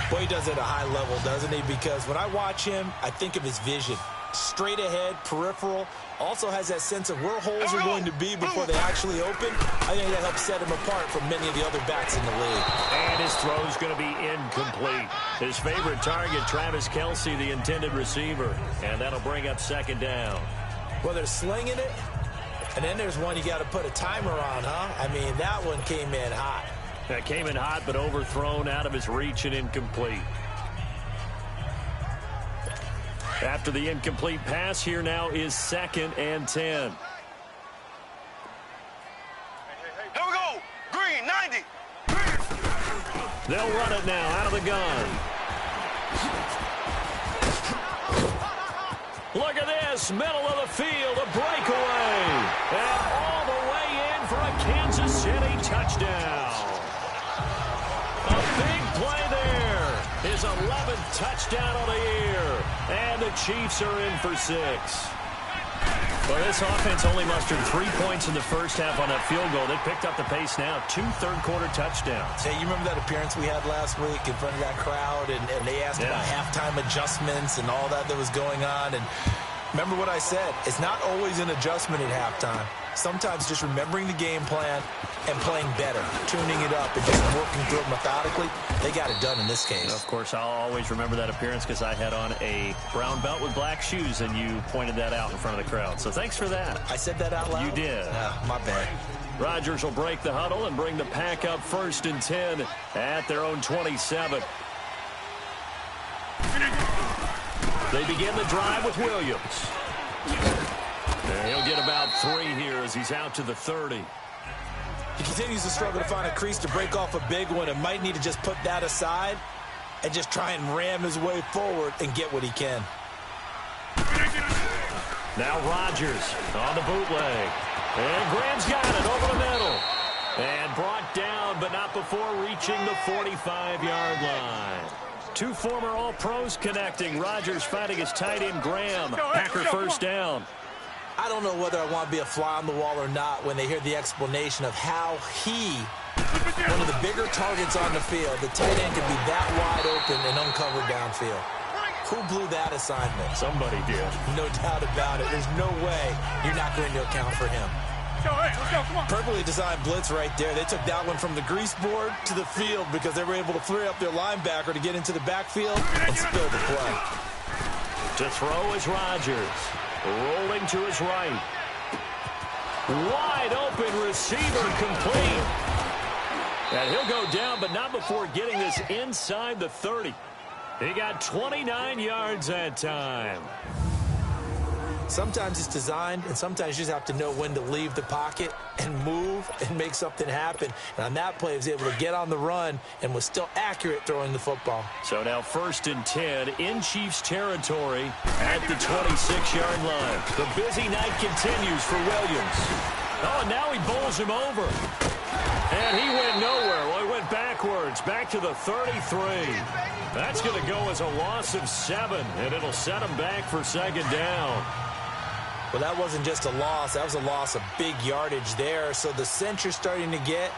Boy, he does it at a high level, doesn't he? Because when I watch him, I think of his vision. Straight ahead, peripheral, also has that sense of where holes are going to be before they actually open. I think that helps set him apart from many of the other backs in the league. And his throw is going to be incomplete. His favorite target, Travis Kelce, the intended receiver. And that'll bring up second down. Well, they're slinging it, and then there's one you got to put a timer on, huh? I mean, that one came in hot. That came in hot, but overthrown out of his reach and incomplete. After the incomplete pass, here now is 2nd and 10. Here we go. Green, 90. They'll run it now out of the gun. Look at this, middle of the field, a breakaway. And all the way in for a Kansas City touchdown. A big play there. His 11th touchdown of the year. And the Chiefs are in for 6. Well, this offense only mustered 3 points in the first half on that field goal. They picked up the pace now. 2 third-quarter touchdowns. Hey, you remember that appearance we had last week in front of that crowd, and they asked about halftime adjustments and all that was going on, and remember what I said. It's not always an adjustment at halftime. Sometimes just remembering the game plan and playing better, tuning it up and just working through it methodically. They got it done in this case. Of course, I'll always remember that appearance because I had on a brown belt with black shoes, and you pointed that out in front of the crowd. So thanks for that. I said that out loud? You did. My bad. Rodgers will break the huddle and bring the Pack up 1st and 10 at their own 27. They begin the drive with Williams. And he'll get about 3 here as he's out to the 30. He continues to struggle to find a crease to break off a big one and might need to just put that aside and just try and ram his way forward and get what he can. Now Rodgers on the bootleg. And Graham's got it over the middle. And brought down, but not before reaching the 45-yard line. 2 former All-Pros connecting. Rodgers fighting his tight end Graham. Packer first down. I don't know whether I want to be a fly on the wall or not when they hear the explanation of how one of the bigger targets on the field, the tight end can be that wide open and uncovered downfield. Who blew that assignment? Somebody did. No doubt about it. There's no way you're not going to account for him. Let's go, come on. Perfectly designed blitz right there. They took that one from the grease board to the field because they were able to free up their linebacker to get into the backfield and spill the play. To throw is Rodgers. Rolling to his right. Wide open receiver complete. And he'll go down, but not before getting this inside the 30. He got 29 yards that time. Sometimes it's designed, and sometimes you just have to know when to leave the pocket and move and make something happen. And on that play, he was able to get on the run and was still accurate throwing the football. So now 1st and 10 in Chiefs territory at the 26-yard line. The busy night continues for Williams. Oh, and now he bowls him over. And he went nowhere. Well, he went backwards, back to the 33. That's going to go as a loss of 7, and it'll set him back for 2nd down. Well, that wasn't just a loss. That was a loss of big yardage there. So the sense you're starting to get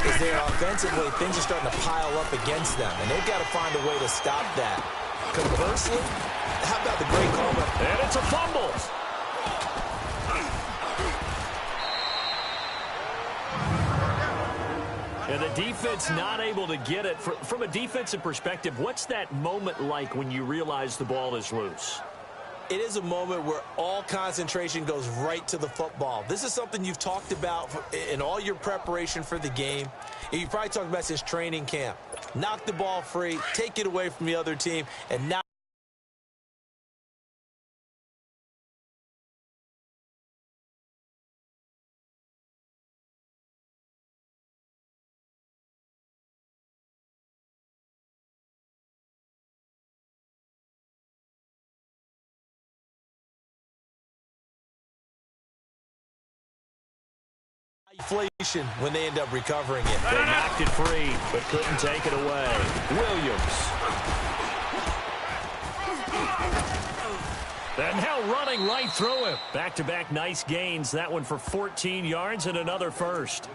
is there offensively, things are starting to pile up against them, and they've got to find a way to stop that. Conversely, how about the great call? And it's a fumble. And the defense not able to get it. From a defensive perspective, what's that moment like when you realize the ball is loose? It is a moment where all concentration goes right to the football. This is something you've talked about in all your preparation for the game. You probably talked about since training camp. Knock the ball free, take it away from the other team, and now inflation when they end up recovering it. They knocked it free, but couldn't take it away. Williams. And now running right through him. Back-to-back nice gains. That one for 14 yards and another first.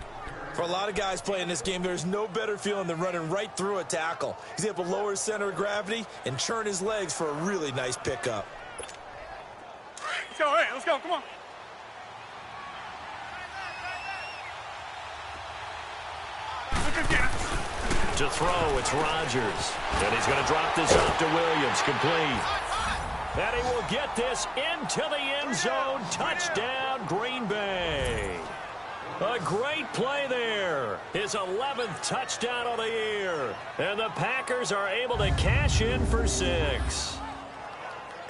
For a lot of guys playing this game, there's no better feeling than running right through a tackle. He's able to lower his center of gravity and churn his legs for a really nice pickup. Let's go, come on. To throw, it's Rodgers. And he's going to drop this off to Williams. Complete. And he will get this into the end zone. Touchdown, Green Bay. A great play there. His 11th touchdown of the year. And the Packers are able to cash in for 6.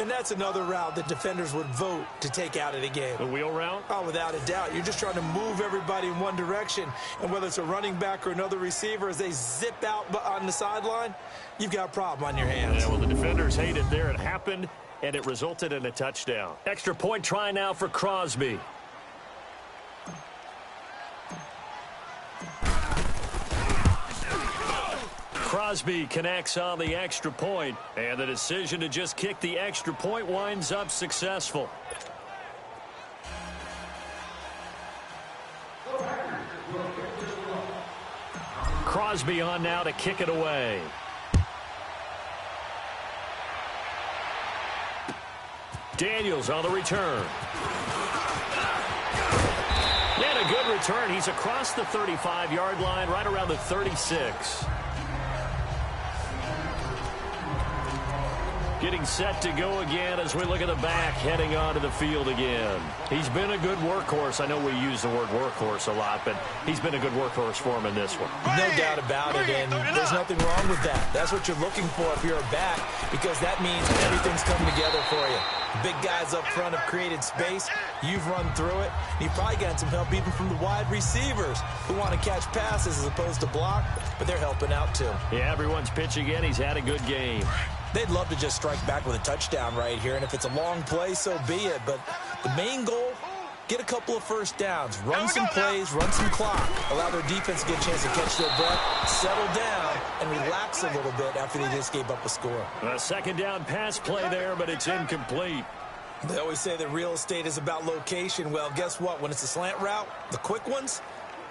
And that's another route that defenders would vote to take out of the game. The wheel route? Oh, without a doubt. You're just trying to move everybody in one direction. And whether it's a running back or another receiver, as they zip out on the sideline, you've got a problem on your hands. Yeah, well, the defenders hate it there. It happened, and it resulted in a touchdown. Extra point try now for Crosby. Crosby connects on the extra point, and the decision to just kick the extra point winds up successful. Crosby on now to kick it away. Daniels on the return. And a good return. He's across the 35-yard line, right around the 36. Getting set to go again as we look at the back heading onto the field again. He's been a good workhorse. I know we use the word workhorse a lot, but he's been a good workhorse for him in this one. No doubt about it, and there's nothing wrong with that. That's what you're looking for if you're a back, because that means everything's coming together for you. Big guys up front have created space. You've run through it. You've probably gotten some help even from the wide receivers who want to catch passes as opposed to block, but they're helping out too. Yeah, everyone's pitching in. He's had a good game. They'd love to just strike back with a touchdown right here, and if it's a long play, so be it. But the main goal, get a couple of first downs, run some plays, run some clock, allow their defense to get a chance to catch their breath, settle down, and relax a little bit after they just gave up a score. A second down pass play there, but it's incomplete. They always say that real estate is about location. Well, guess what? When it's a slant route, the quick ones,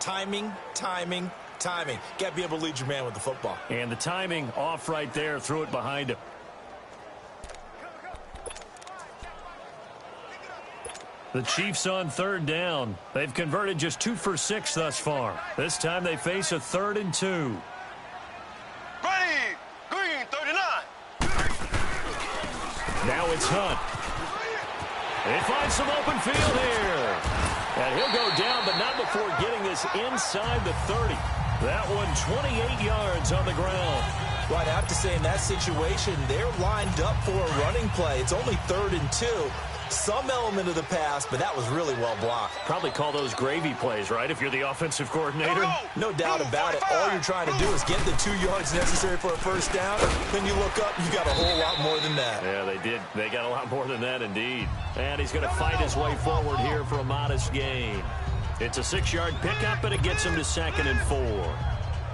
timing, timing, timing. Got to be able to lead your man with the football. And the timing off right there, threw it behind him. The Chiefs on third down. They've converted just 2 for 6 thus far. This time they face a 3rd and 2. Ready, green, 39. Now it's Hunt. He finds some open field here. And he'll go down, but not before getting this inside the 30. That one 28 yards on the ground. Well, I'd have to say in that situation, they're lined up for a running play. It's only 3rd and 2. Some element of the pass, but that was really well blocked. Probably call those gravy plays, right, if you're the offensive coordinator? No doubt about it. All you're trying to do is get the 2 yards necessary for a first down. Then you look up, you got a whole lot more than that. Yeah, they did. They got a lot more than that, indeed. And he's going to fight his way forward here for a modest gain. It's a 6-yard pickup, and it gets him to 2nd and 4.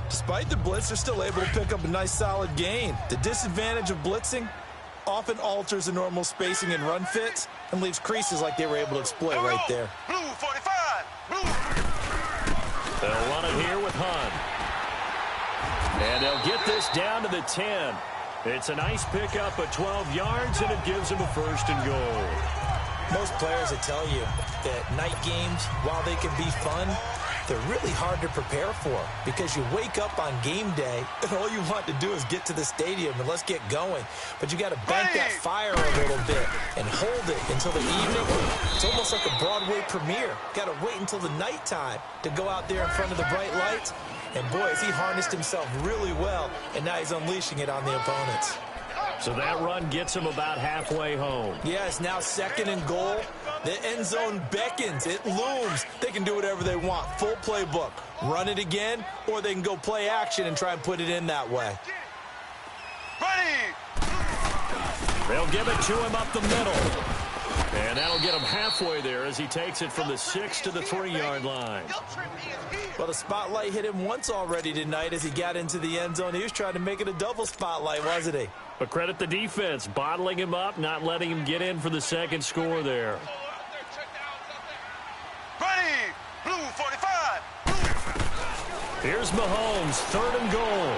Despite the blitz, they're still able to pick up a nice, solid gain. The disadvantage of blitzing often alters the normal spacing and run fits and leaves creases like they were able to exploit right there. Blue 45. Blue. They'll run it here with Hunt. And they'll get this down to the 10. It's a nice pickup of 12 yards, and it gives them a 1st and goal. Most players will tell you that night games, while they can be fun, they're really hard to prepare for because you wake up on game day and all you want to do is get to the stadium and let's get going. But you got to bank that fire a little bit and hold it until the evening. It's almost like a Broadway premiere. Got to wait until the nighttime to go out there in front of the bright lights. And boy, has he harnessed himself really well, and now he's unleashing it on the opponents. So that run gets him about halfway home. Yeah, it's now 2nd and goal. The end zone beckons. It looms. They can do whatever they want. Full playbook. Run it again, or they can go play action and try and put it in that way. Ready. They'll give it to him up the middle. And that'll get him halfway there as he takes it from the 6 to the 3-yard line. Well, the spotlight hit him once already tonight as he got into the end zone. He was trying to make it a double spotlight, wasn't he? But credit the defense, bottling him up, not letting him get in for the 2nd score there. Ready. Blue 45. Here's Mahomes, 3rd and goal.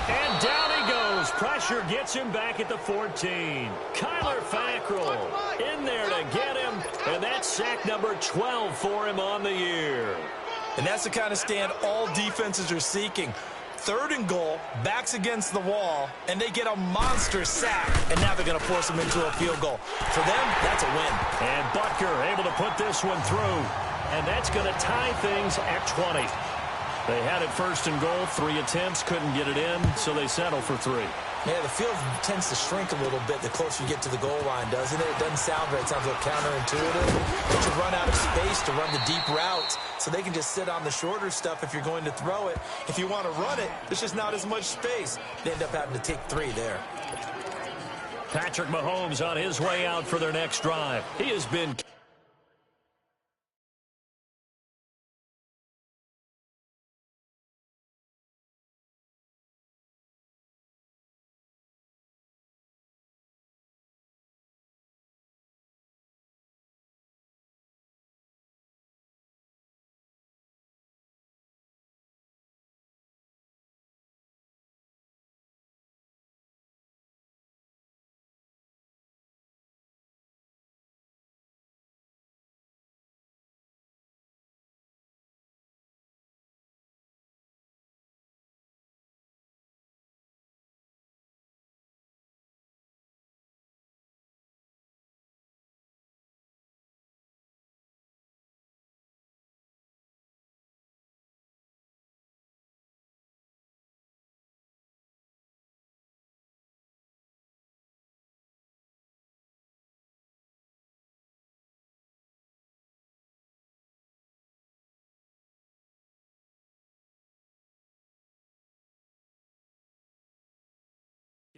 And down he goes. Pressure gets him back at the 14. Kyler Fackrell in there to get him, and that's sack number 12 for him on the year. And that's the kind of stand all defenses are seeking. 3rd and goal, backs against the wall, and they get a monster sack, and now they're going to force him into a field goal. For them, that's a win. And Butker able to put this one through, and that's going to tie things at 20. They had it 1st and goal, 3 attempts, couldn't get it in, so they settle for 3. Yeah, the field tends to shrink a little bit the closer you get to the goal line, doesn't it? It doesn't sound right. It sounds like counterintuitive. But you run out of space to run the deep routes, so they can just sit on the shorter stuff if you're going to throw it. If you want to run it, there's just not as much space. They end up having to take 3 there. Patrick Mahomes on his way out for their next drive. He has been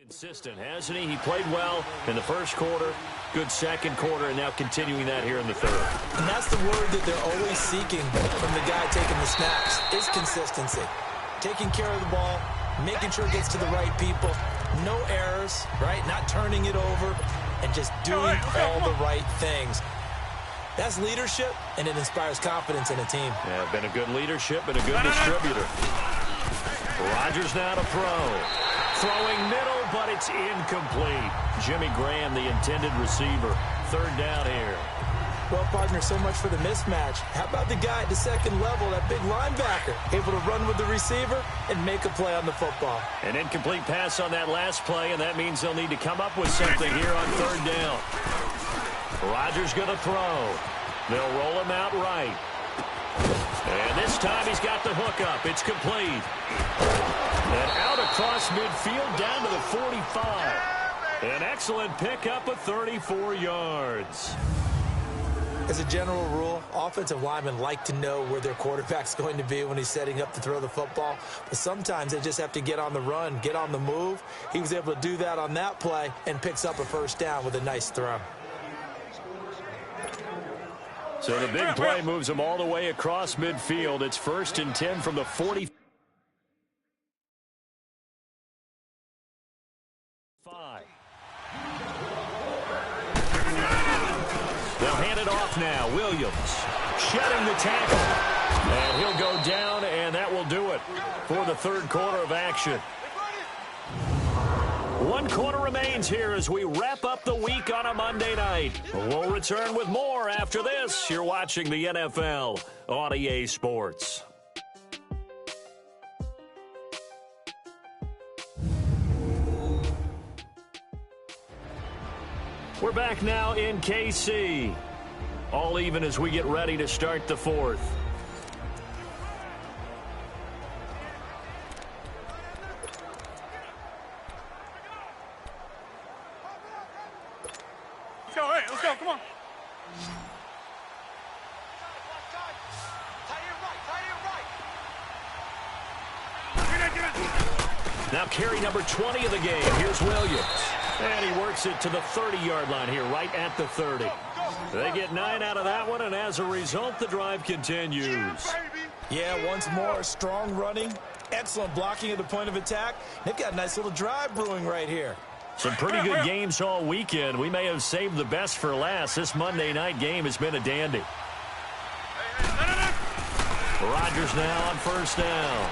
Consistent, hasn't he? He played well in the first quarter, good second quarter, and now continuing that here in the third. And that's the word that they're always seeking from the guy taking the snaps, is consistency. Taking care of the ball, making sure it gets to the right people, no errors, right? Not turning it over, and just doing all the right things. That's leadership, and it inspires confidence in a team. Yeah, been a good leadership and a good distributor. Rodgers now to throw. Throwing middle, but it's incomplete. Jimmy Graham, the intended receiver. Third down here. Well, partner, so much for the mismatch. How about the guy at the second level, that big linebacker, able to run with the receiver and make a play on the football? An incomplete pass on that last play, and that means they'll need to come up with something here on third down. Rodgers going to throw. They'll roll him out right. And this time he's got the hook up. It's complete. And out across midfield down to the 45. An excellent pickup of 34 yards. As a general rule, offensive linemen like to know where their quarterback's going to be when he's setting up to throw the football. But sometimes they just have to get on the run, get on the move. He was able to do that on that play and picks up a first down with a nice throw. So the big play moves him all the way across midfield. It's 1st and 10 from the 45. They'll hand it off now. Williams shedding the tackle. And he'll go down, and that will do it for the third quarter of action. 1 quarter remains here as we wrap up the week on a Monday night. We'll return with more after this. You're watching the NFL on EA Sports. We're back now in KC. All even as we get ready to start the fourth. Let's go, come on. Now carry number 20 of the game. Here's Williams. And he works it to the 30-yard line here, right at the 30. They get 9 out of that one, and as a result, the drive continues. Yeah, once more, strong running, excellent blocking at the point of attack. They've got a nice little drive brewing right here. Some pretty good games all weekend. We may have saved the best for last. This Monday night game has been a dandy. Rodgers now on first down.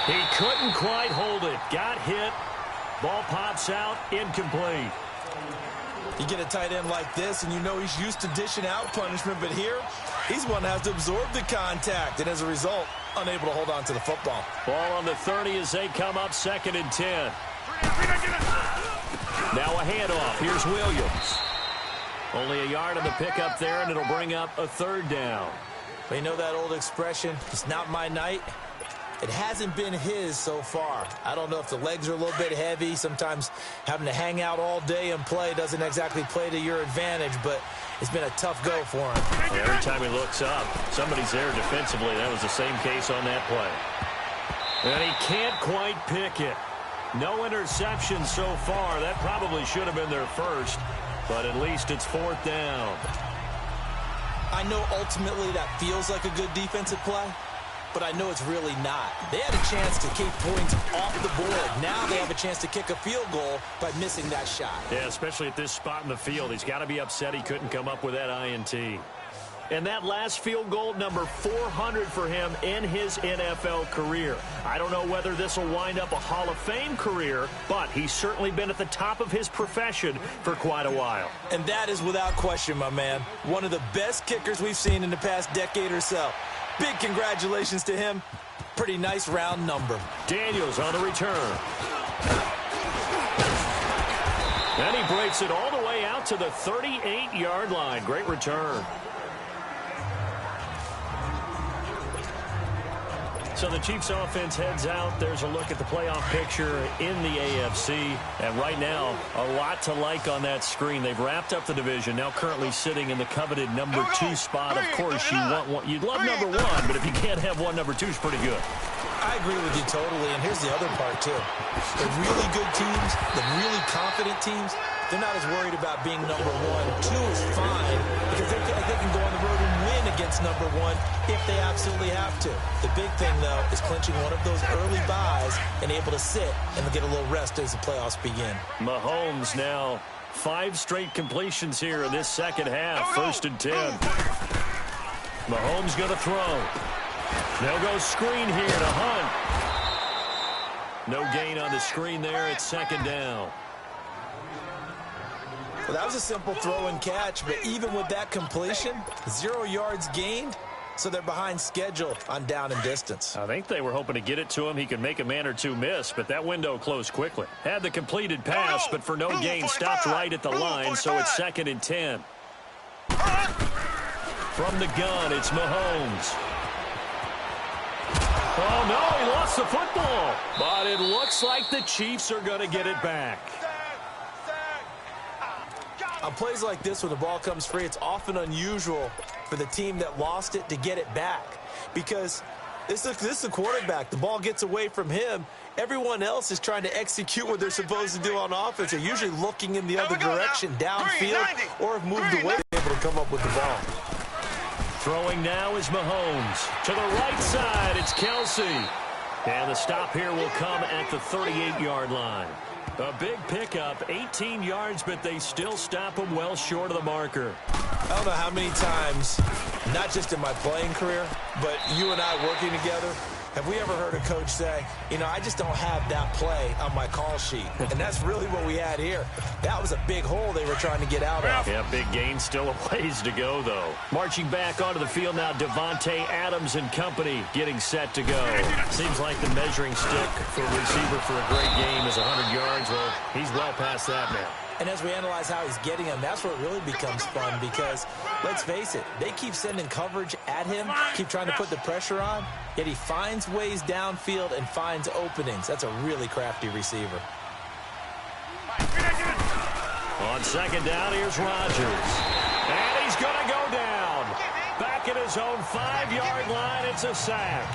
He couldn't quite hold it. Got hit. Ball pops out. Incomplete. You get a tight end like this, and you know he's used to dishing out punishment, but here, he's one that has to absorb the contact, and as a result, unable to hold on to the football. Ball on the 30 as they come up 2nd and 10. Now a handoff. Here's Williams. Only a yard on the pickup there, and it'll bring up a third down. But you know that old expression, it's not my night? It hasn't been his so far. I don't know if the legs are a little bit heavy. Sometimes having to hang out all day and play doesn't exactly play to your advantage, but it's been a tough go for him. Every time he looks up, somebody's there defensively. That was the same case on that play. And he can't quite pick it. No interception so far. That probably should have been their first, but at least it's 4th down. I know ultimately that feels like a good defensive play, but I know it's really not. They had a chance to keep points off the board. Now they have a chance to kick a field goal by missing that shot. Yeah, especially at this spot in the field. He's got to be upset he couldn't come up with that INT. And that last field goal, number 400 for him in his NFL career. I don't know whether this will wind up a Hall of Fame career, but he's certainly been at the top of his profession for quite a while. And that is without question, my man. One of the best kickers we've seen in the past decade or so. Big congratulations to him. Pretty nice round number. Daniels on the return. And he breaks it all the way out to the 38-yard line. Great return. So the Chiefs offense heads out. There's a look at the playoff picture in the AFC. And right now, a lot to like on that screen. They've wrapped up the division, now currently sitting in the coveted number 2 spot. Of course, you'd love number 1, but if you can't have one, number 2 is pretty good. I agree with you totally, and here's the other part, too. The really good teams, the really confident teams, they're not as worried about being number one. 2 is fine because they can go on the road and win against number one if they absolutely have to. The big thing, though, is clinching one of those early buys and able to sit and get a little rest as the playoffs begin. Mahomes now 5 straight completions here in this second half. 1st and 10. Mahomes going to throw. They'll go screen here to Hunt. No gain on the screen there. It's 2nd down. Well, that was a simple throw and catch, but even with that completion, 0 yards gained, so they're behind schedule on down and distance. I think they were hoping to get it to him. He could make a man or two miss, but that window closed quickly. Had the completed pass, but for no gain, stopped right at the line, so it's 2nd and 10. From the gun, it's Mahomes. Oh, no, he lost the football. But it looks like the Chiefs are going to get it back. On plays like this where the ball comes free, it's often unusual for the team that lost it to get it back. Because this is the quarterback. The ball gets away from him. Everyone else is trying to execute what they're supposed to do on offense. They're usually looking in the other direction, downfield, or have moved away, able to come up with the ball. Throwing now is Mahomes. To the right side, it's Kelsey. And the stop here will come at the 38-yard line. A big pickup, 18 yards, but they still stop him well short of the marker. I don't know how many times, not just in my playing career, but you and I working together, have we ever heard a coach say, you know, I just don't have that play on my call sheet. And that's really what we had here. That was a big hole they were trying to get out of. Yeah, big gain, still a ways to go, though. Marching back onto the field now, Devontae Adams and company getting set to go. Seems like the measuring stick for a receiver for a great game is 100 yards. Well, he's well past that now. And as we analyze how he's getting them, that's where it really becomes fun because, let's face it, they keep sending coverage at him, keep trying to put the pressure on, yet he finds ways downfield and finds openings. That's a really crafty receiver. On 2nd down, here's Rodgers. And he's going to go down. Back at his own 5-yard line, it's a sack.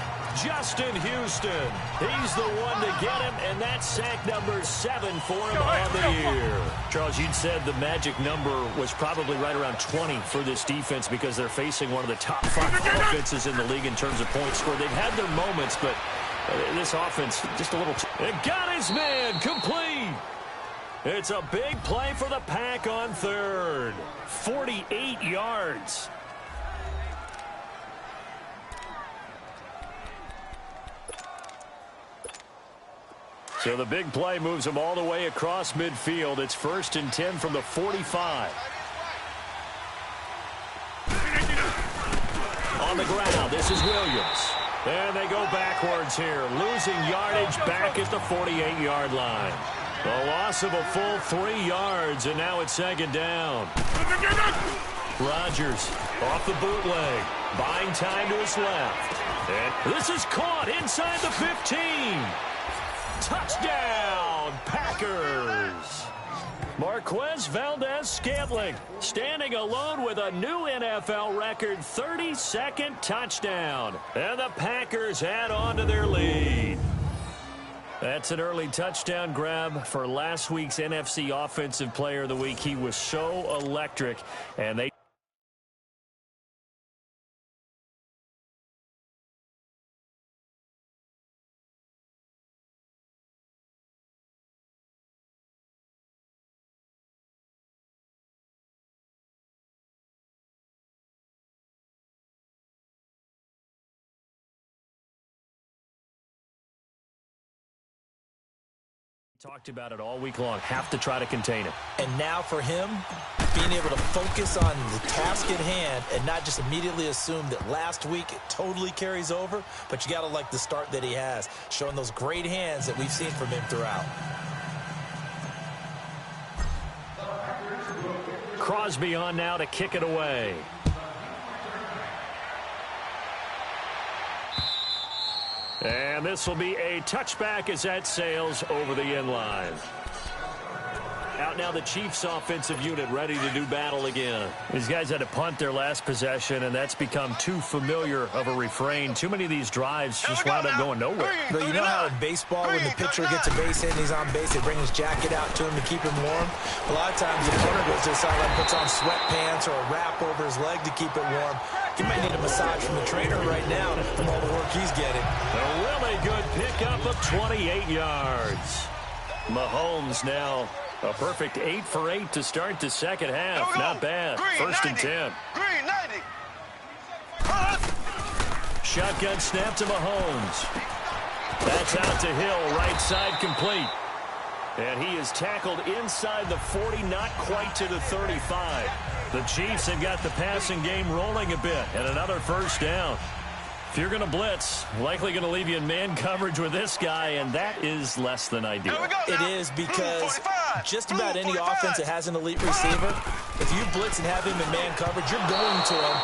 Justin Houston. He's the one to get him, and that's sack number 7 for him on the year. Charles, you'd said the magic number was probably right around 20 for this defense because they're facing one of the top 5 offenses in the league in terms of points scored. They've had their moments, but this offense just a little... It got his man complete. It's a big play for the Pack on 3rd. 48 yards. So the big play moves them all the way across midfield. It's 1st and 10 from the 45. On the ground, this is Williams. And they go backwards here, losing yardage back at the 48-yard line. A loss of a full 3 yards, and now it's 2nd down. Rodgers off the bootleg, buying time to his left. And this is caught inside the 15. Touchdown, Packers! Marquez Valdez-Scantling standing alone with a new NFL record 32nd touchdown. And the Packers add on to their lead. That's an early touchdown grab for last week's NFC Offensive Player of the Week. He was so electric, and they talked about it all week long. Have to try to contain it. And now for him, being able to focus on the task at hand and not just immediately assume that last week it totally carries over, but you got to like the start that he has, showing those great hands that we've seen from him throughout. Crosby on now to kick it away. And this will be a touchback as that sails over the end line. Out now the Chiefs offensive unit ready to do battle again. These guys had to punt their last possession, and that's become too familiar of a refrain. Too many of these drives just wound up going nowhere. But you know how in baseball, when the pitcher gets a base hit and he's on base, they bring his jacket out to him to keep him warm? A lot of times the punter goes to the sideline, puts on sweatpants or a wrap over his leg to keep it warm. He might need a massage from the trainer right now from all the work he's getting. A really good pickup of 28 yards. Mahomes now a perfect 8 for 8 to start the second half. Not bad. First and 10. Green 90. Shotgun snap to Mahomes. That's out to Hill, right side complete. And he is tackled inside the 40, not quite to the 35. The Chiefs have got the passing game rolling a bit, and another first down. If you're going to blitz, likely going to leave you in man coverage with this guy, and that is less than ideal. It is, because just about any offense that has an elite receiver, if you blitz and have him in man coverage, you're going to him,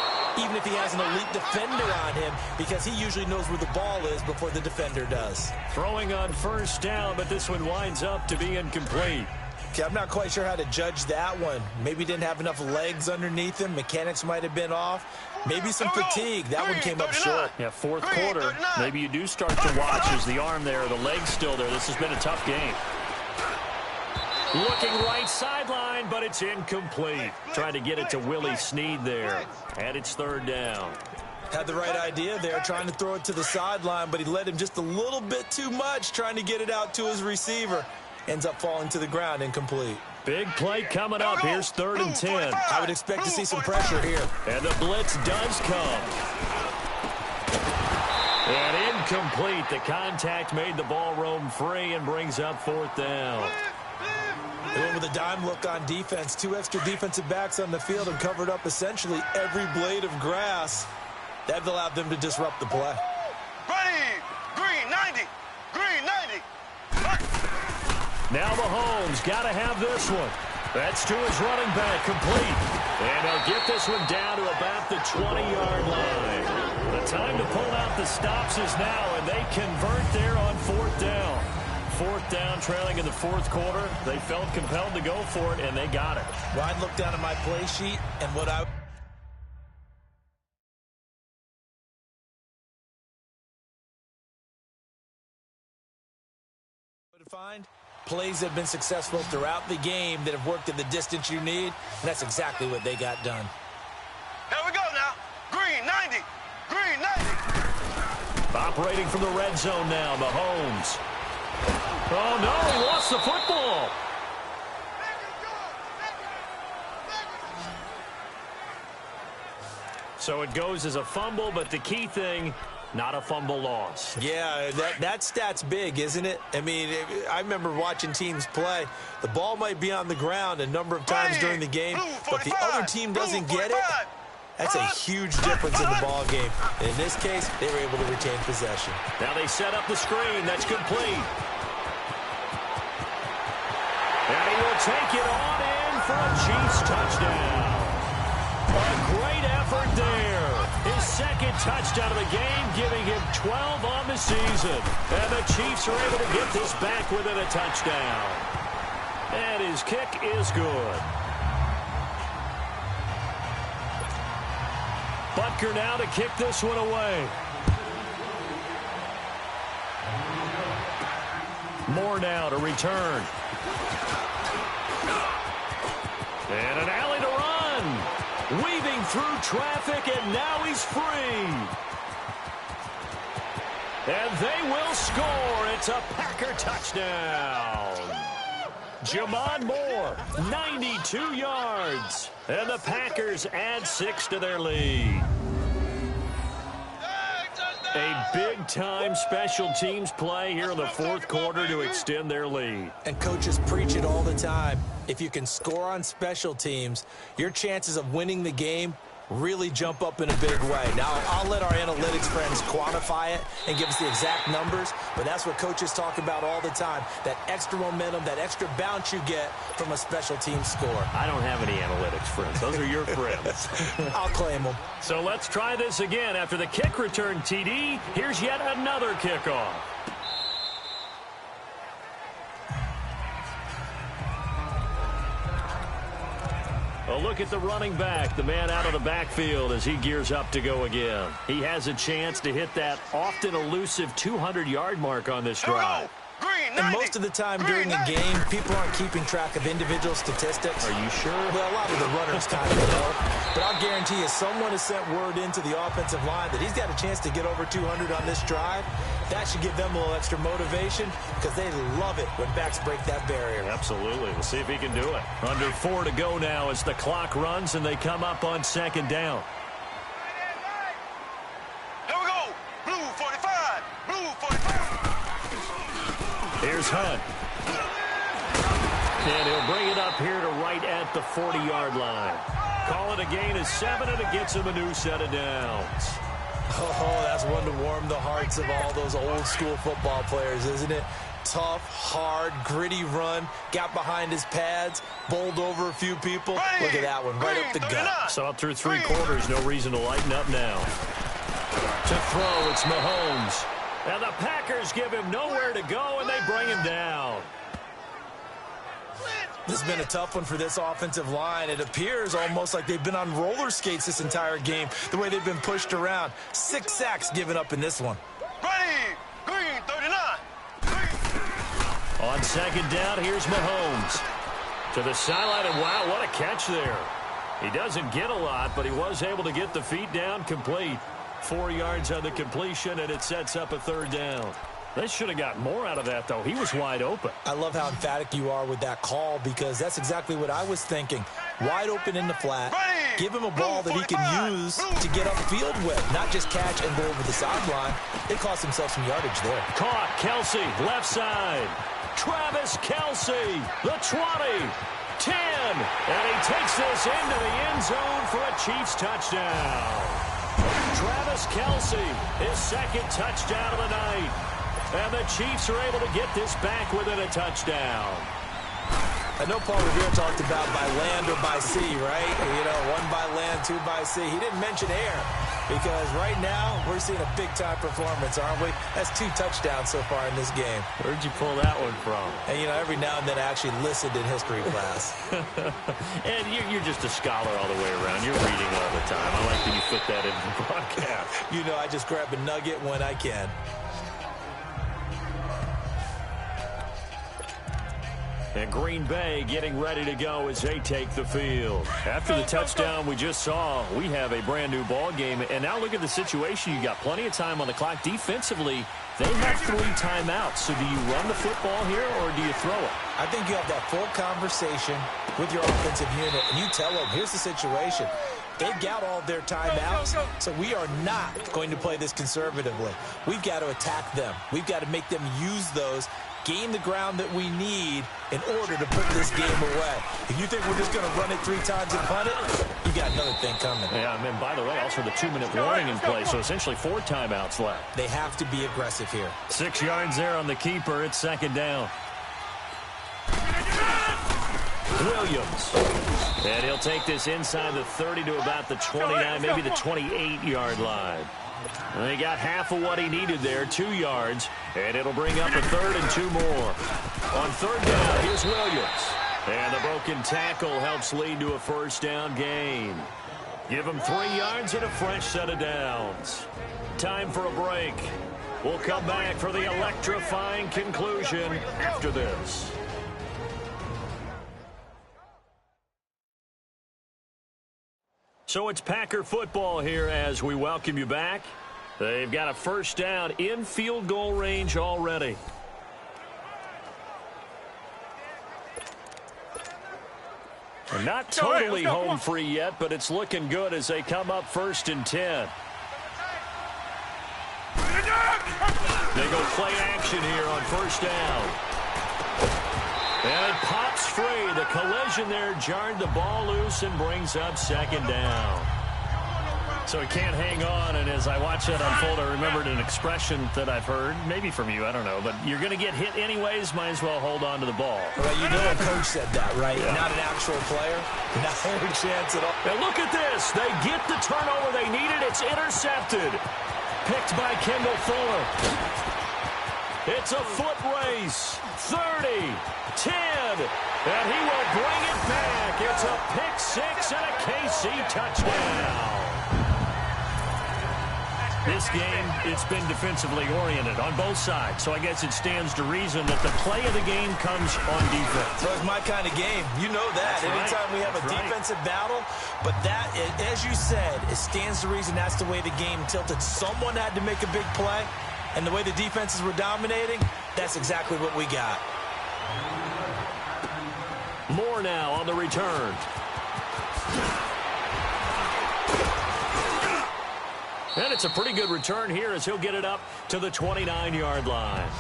even if he has an elite defender on him, because he usually knows where the ball is before the defender does. Throwing on first down, but this one winds up to be incomplete. Okay, I'm not quite sure how to judge that one. Maybe didn't have enough legs underneath him. Mechanics might have been off. Maybe some fatigue. That one came up short. Yeah, fourth quarter, maybe you do start to watch as the arm there, the leg's still there. This has been a tough game. Looking right sideline, but it's incomplete. Trying to get it to Willie Snead there. And it's third down. Had the right idea there, trying to throw it to the sideline, but he led him just a little bit too much, trying to get it out to his receiver. Ends up falling to the ground, incomplete. Big play coming up. Here's third and 10. I would expect to see some pressure here. And the blitz does come. And incomplete. The contact made the ball roam free and brings up fourth down. They went with a dime look on defense. 2 extra defensive backs on the field and covered up essentially every blade of grass. That allowed them to disrupt the play. Ready. Green 90. Green 90. Now Mahomes got to have this one. That's to his running back, complete. And he'll get this one down to about the 20-yard line. The time to pull out the stops is now, and they convert there on fourth down. Fourth down, trailing in the fourth quarter. They felt compelled to go for it, and they got it. Well, I'd look down at my play sheet, and what I would find plays that have been successful throughout the game that have worked at the distance you need, and that's exactly what they got done. Here we go now. Green 90. Green 90. Operating from the red zone now, Mahomes. Oh, no, he lost the football. So it goes as a fumble, but the key thing, not a fumble loss. Yeah, that stat's big, isn't it? I mean, I remember watching teams play. The ball might be on the ground a number of times during the game, but the other team doesn't get it. That's a huge difference in the ball game. And in this case, they were able to retain possession. Now they set up the screen. That's complete. And he will take it on in for a Chiefs touchdown. A great effort there. His second touchdown of the game, giving him 12 on the season. And the Chiefs are able to get this back within a touchdown. And his kick is good. Butker now to kick this one away. Moore now to return. And an alley to run. Weaving through traffic, and now he's free. And they will score. It's a Packer touchdown. Jamon Moore, 92 yards. And the Packers add 6 to their lead. A big-time special teams play here in the fourth quarter to extend their lead. And coaches preach it all the time. If you can score on special teams, your chances of winning the game really jump up in a big way. Now, I'll let our analytics friends quantify it and give us the exact numbers, but that's what coaches talk about all the time, that extra momentum, that extra bounce you get from a special team score. I don't have any analytics friends. Those are your friends. I'll claim them. So let's try this again. After the kick return TD, here's yet another kickoff. look at the running back, the man out of the backfield as he gears up to go again. He has a chance to hit that often elusive 200-yard mark on this drive. And most of the time during a game, people aren't keeping track of individual statistics. Are you sure? Well, a lot of the runners kind of know. But I'll guarantee you, someone has sent word into the offensive line that he's got a chance to get over 200 on this drive. That should give them a little extra motivation because they love it when backs break that barrier. Absolutely. We'll see if he can do it. Under 4 to go now as the clock runs and they come up on second down. Here we go. Blue 45. Blue 45. Here's Hunt. And he'll bring it up here to right at the 40-yard line. Call it a gain of 7, and it gets him a new set of downs. Oh, that's one to warm the hearts of all those old-school football players, isn't it? Tough, hard, gritty run, got behind his pads, bowled over a few people. Look at that one, right up the gut. Saw it through 3 quarters, no reason to lighten up now. To throw, it's Mahomes. And the Packers give him nowhere to go, and they bring him down. This has been a tough one for this offensive line. It appears almost like they've been on roller skates this entire game, the way they've been pushed around. 6 sacks given up in this one. Ready. Green 39. On second down, here's Mahomes. To the sideline, and wow, what a catch there. He doesn't get a lot, but he was able to get the feet down complete. 4 yards on the completion, and it sets up a 3rd down. They should have got more out of that, though. He was wide open. I love how emphatic you are with that call because that's exactly what I was thinking. Wide open in the flat. Give him a ball that he can use to get upfield with, not just catch and go over the sideline. They cost themselves some yardage there. Caught. Kelsey, left side. Travis Kelsey, the 20, 10, and he takes this into the end zone for a Chiefs touchdown. Travis Kelsey, his 2nd touchdown of the night. And the Chiefs are able to get this back within a touchdown. I know Paul Revere talked about by land or by sea, right? You know, 1 by land, 2 by sea. He didn't mention air because right now we're seeing a big-time performance, aren't we? That's 2 touchdowns so far in this game. Where'd you pull that one from? And, you know, every now and then I actually listened in history class. And you're just a scholar all the way around. You're reading all the time. I like that you fit that into the broadcast. You know, I just grab a nugget when I can. And Green Bay getting ready to go as they take the field. After the touchdown we just saw, we have a brand new ball game. And now look at the situation. You got plenty of time on the clock. Defensively, they have 3 timeouts. So do you run the football here or do you throw it? I think you have that full conversation with your offensive unit, and you tell them, here's the situation. They've got all their timeouts, so we are not going to play this conservatively. We've got to attack them. We've got to make them use those, gain the ground that we need in order to put this game away. If you think we're just going to run it 3 times and punt it, you got another thing coming. Yeah, and by the way, also the 2-minute warning in play, so essentially 4 timeouts left. They have to be aggressive here. 6 yards there on the keeper. It's 2nd down. Williams. And he'll take this inside the 30 to about the 29, maybe the 28-yard line. And he got half of what he needed there, 2 yards, and it'll bring up a 3rd and 2 more. On 3rd down, here's Williams. And the broken tackle helps lead to a 1st down gain. Give him 3 yards and a fresh set of downs. Time for a break. We'll come back for the electrifying conclusion after this. So it's Packer football here as we welcome you back. They've got a 1st down in field goal range already. They're not totally home free yet, but it's looking good as they come up 1st and 10. They go play action here on 1st down. And it pops free. The collision there jarred the ball loose and brings up 2nd down. So he can't hang on, and as I watch that unfold, I remembered an expression that I've heard, maybe from you, I don't know, but you're going to get hit anyways, might as well hold on to the ball. Well, you know a coach said that, right? Yeah. Not an actual player. Not a chance at all. And look at this. They get the turnover they needed. It's intercepted. Picked by Kendall Fuller. It's a foot race. 30, 10, and he will bring it back. It's a pick six and a KC touchdown. This game, it's been defensively oriented on both sides, so I guess it stands to reason that the play of the game comes on defense. So it's my kind of game. You know that. That's Anytime right. we have a defensive battle, but that, as you said, it stands to reason that's the way the game tilted. Someone had to make a big play, and the way the defenses were dominating, that's exactly what we got. More now on the return. And it's a pretty good return here as he'll get it up to the 29-yard line.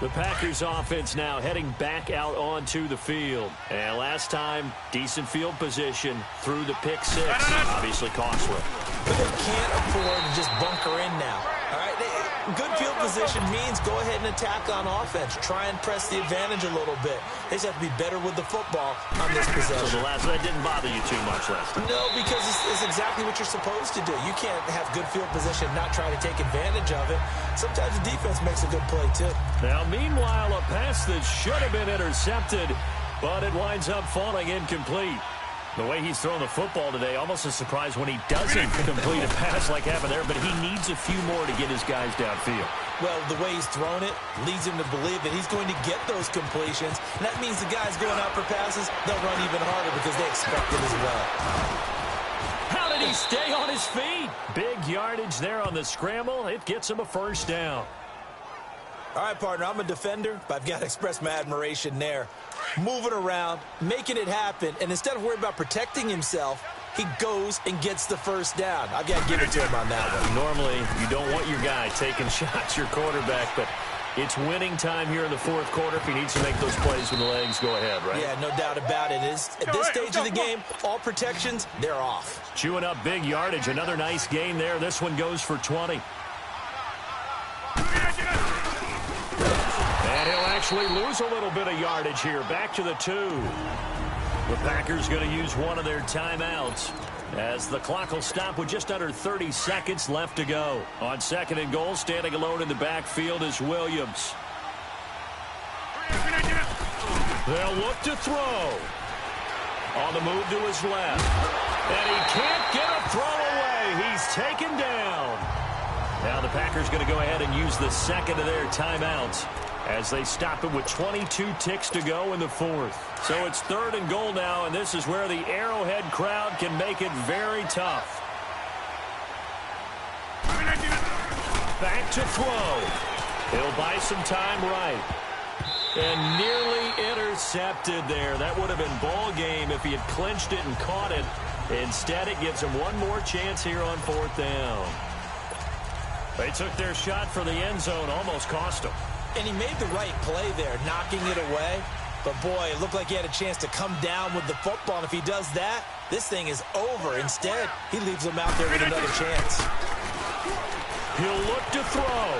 The Packers offense now heading back out onto the field. And last time, decent field position through the pick six. Obviously costly. But they can't afford to just bunker in now. All right, good field position means go ahead and attack on offense. Try and press the advantage a little bit. They just have to be better with the football on this possession. So that didn't bother you too much last time? No, because it's exactly what you're supposed to do. You can't have good field position and not try to take advantage of it. Sometimes the defense makes a good play, too. Now, meanwhile, a pass that should have been intercepted, but it winds up falling incomplete. The way he's thrown the football today, almost a surprise when he doesn't complete a pass like happened there, but he needs a few more to get his guys downfield. Well, the way he's thrown it leads him to believe that he's going to get those completions. And that means the guys going out for passes, they'll run even harder because they expect it as well. How did he stay on his feet? Big yardage there on the scramble. It gets him a first down. All right, partner, I'm a defender, but I've got to express my admiration there. Moving around, making it happen, and instead of worrying about protecting himself, he goes and gets the first down. I've got to give it to him on that one. Normally, you don't want your guy taking shots, your quarterback, but it's winning time here in the fourth quarter if he needs to make those plays when the legs go ahead, right? Yeah, no doubt about it. At this stage of the game, all protections, they're off. Chewing up big yardage. Another nice gain there. This one goes for 20. And he'll actually lose a little bit of yardage here. Back to the 2. The Packers going to use one of their timeouts as the clock will stop with just under 30 seconds left to go. On second and goal, standing alone in the backfield is Williams. They'll look to throw. On the move to his left. And he can't get a throw away. He's taken down. Now the Packers going to go ahead and use the second of their timeouts as they stop it with 22 ticks to go in the fourth. So it's third and goal now, and this is where the Arrowhead crowd can make it very tough. Back to throw. He'll buy some time right. And nearly intercepted there. That would have been ball game if he had clinched it and caught it. Instead, it gives him one more chance here on fourth down. They took their shot for the end zone, almost cost him. And he made the right play there, knocking it away. But, boy, it looked like he had a chance to come down with the football. And if he does that, this thing is over. Instead, he leaves him out there with another chance. He'll look to throw.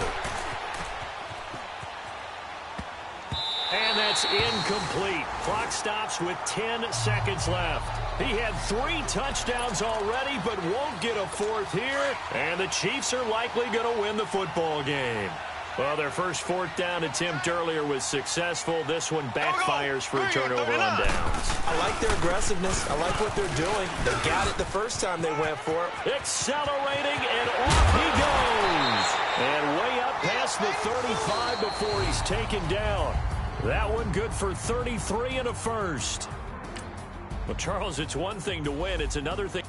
And that's incomplete. Clock stops with 10 seconds left. He had 3 touchdowns already, but won't get a fourth here. And the Chiefs are likely going to win the football game. Well, their first fourth down attempt earlier was successful. This one backfires for a turnover on downs. I like their aggressiveness. I like what they're doing. They got it the first time they went for it. Accelerating, and off he goes. And way up past the 35 before he's taken down. That one good for 33 and a first. Well, Charles, it's one thing to win. It's another thing.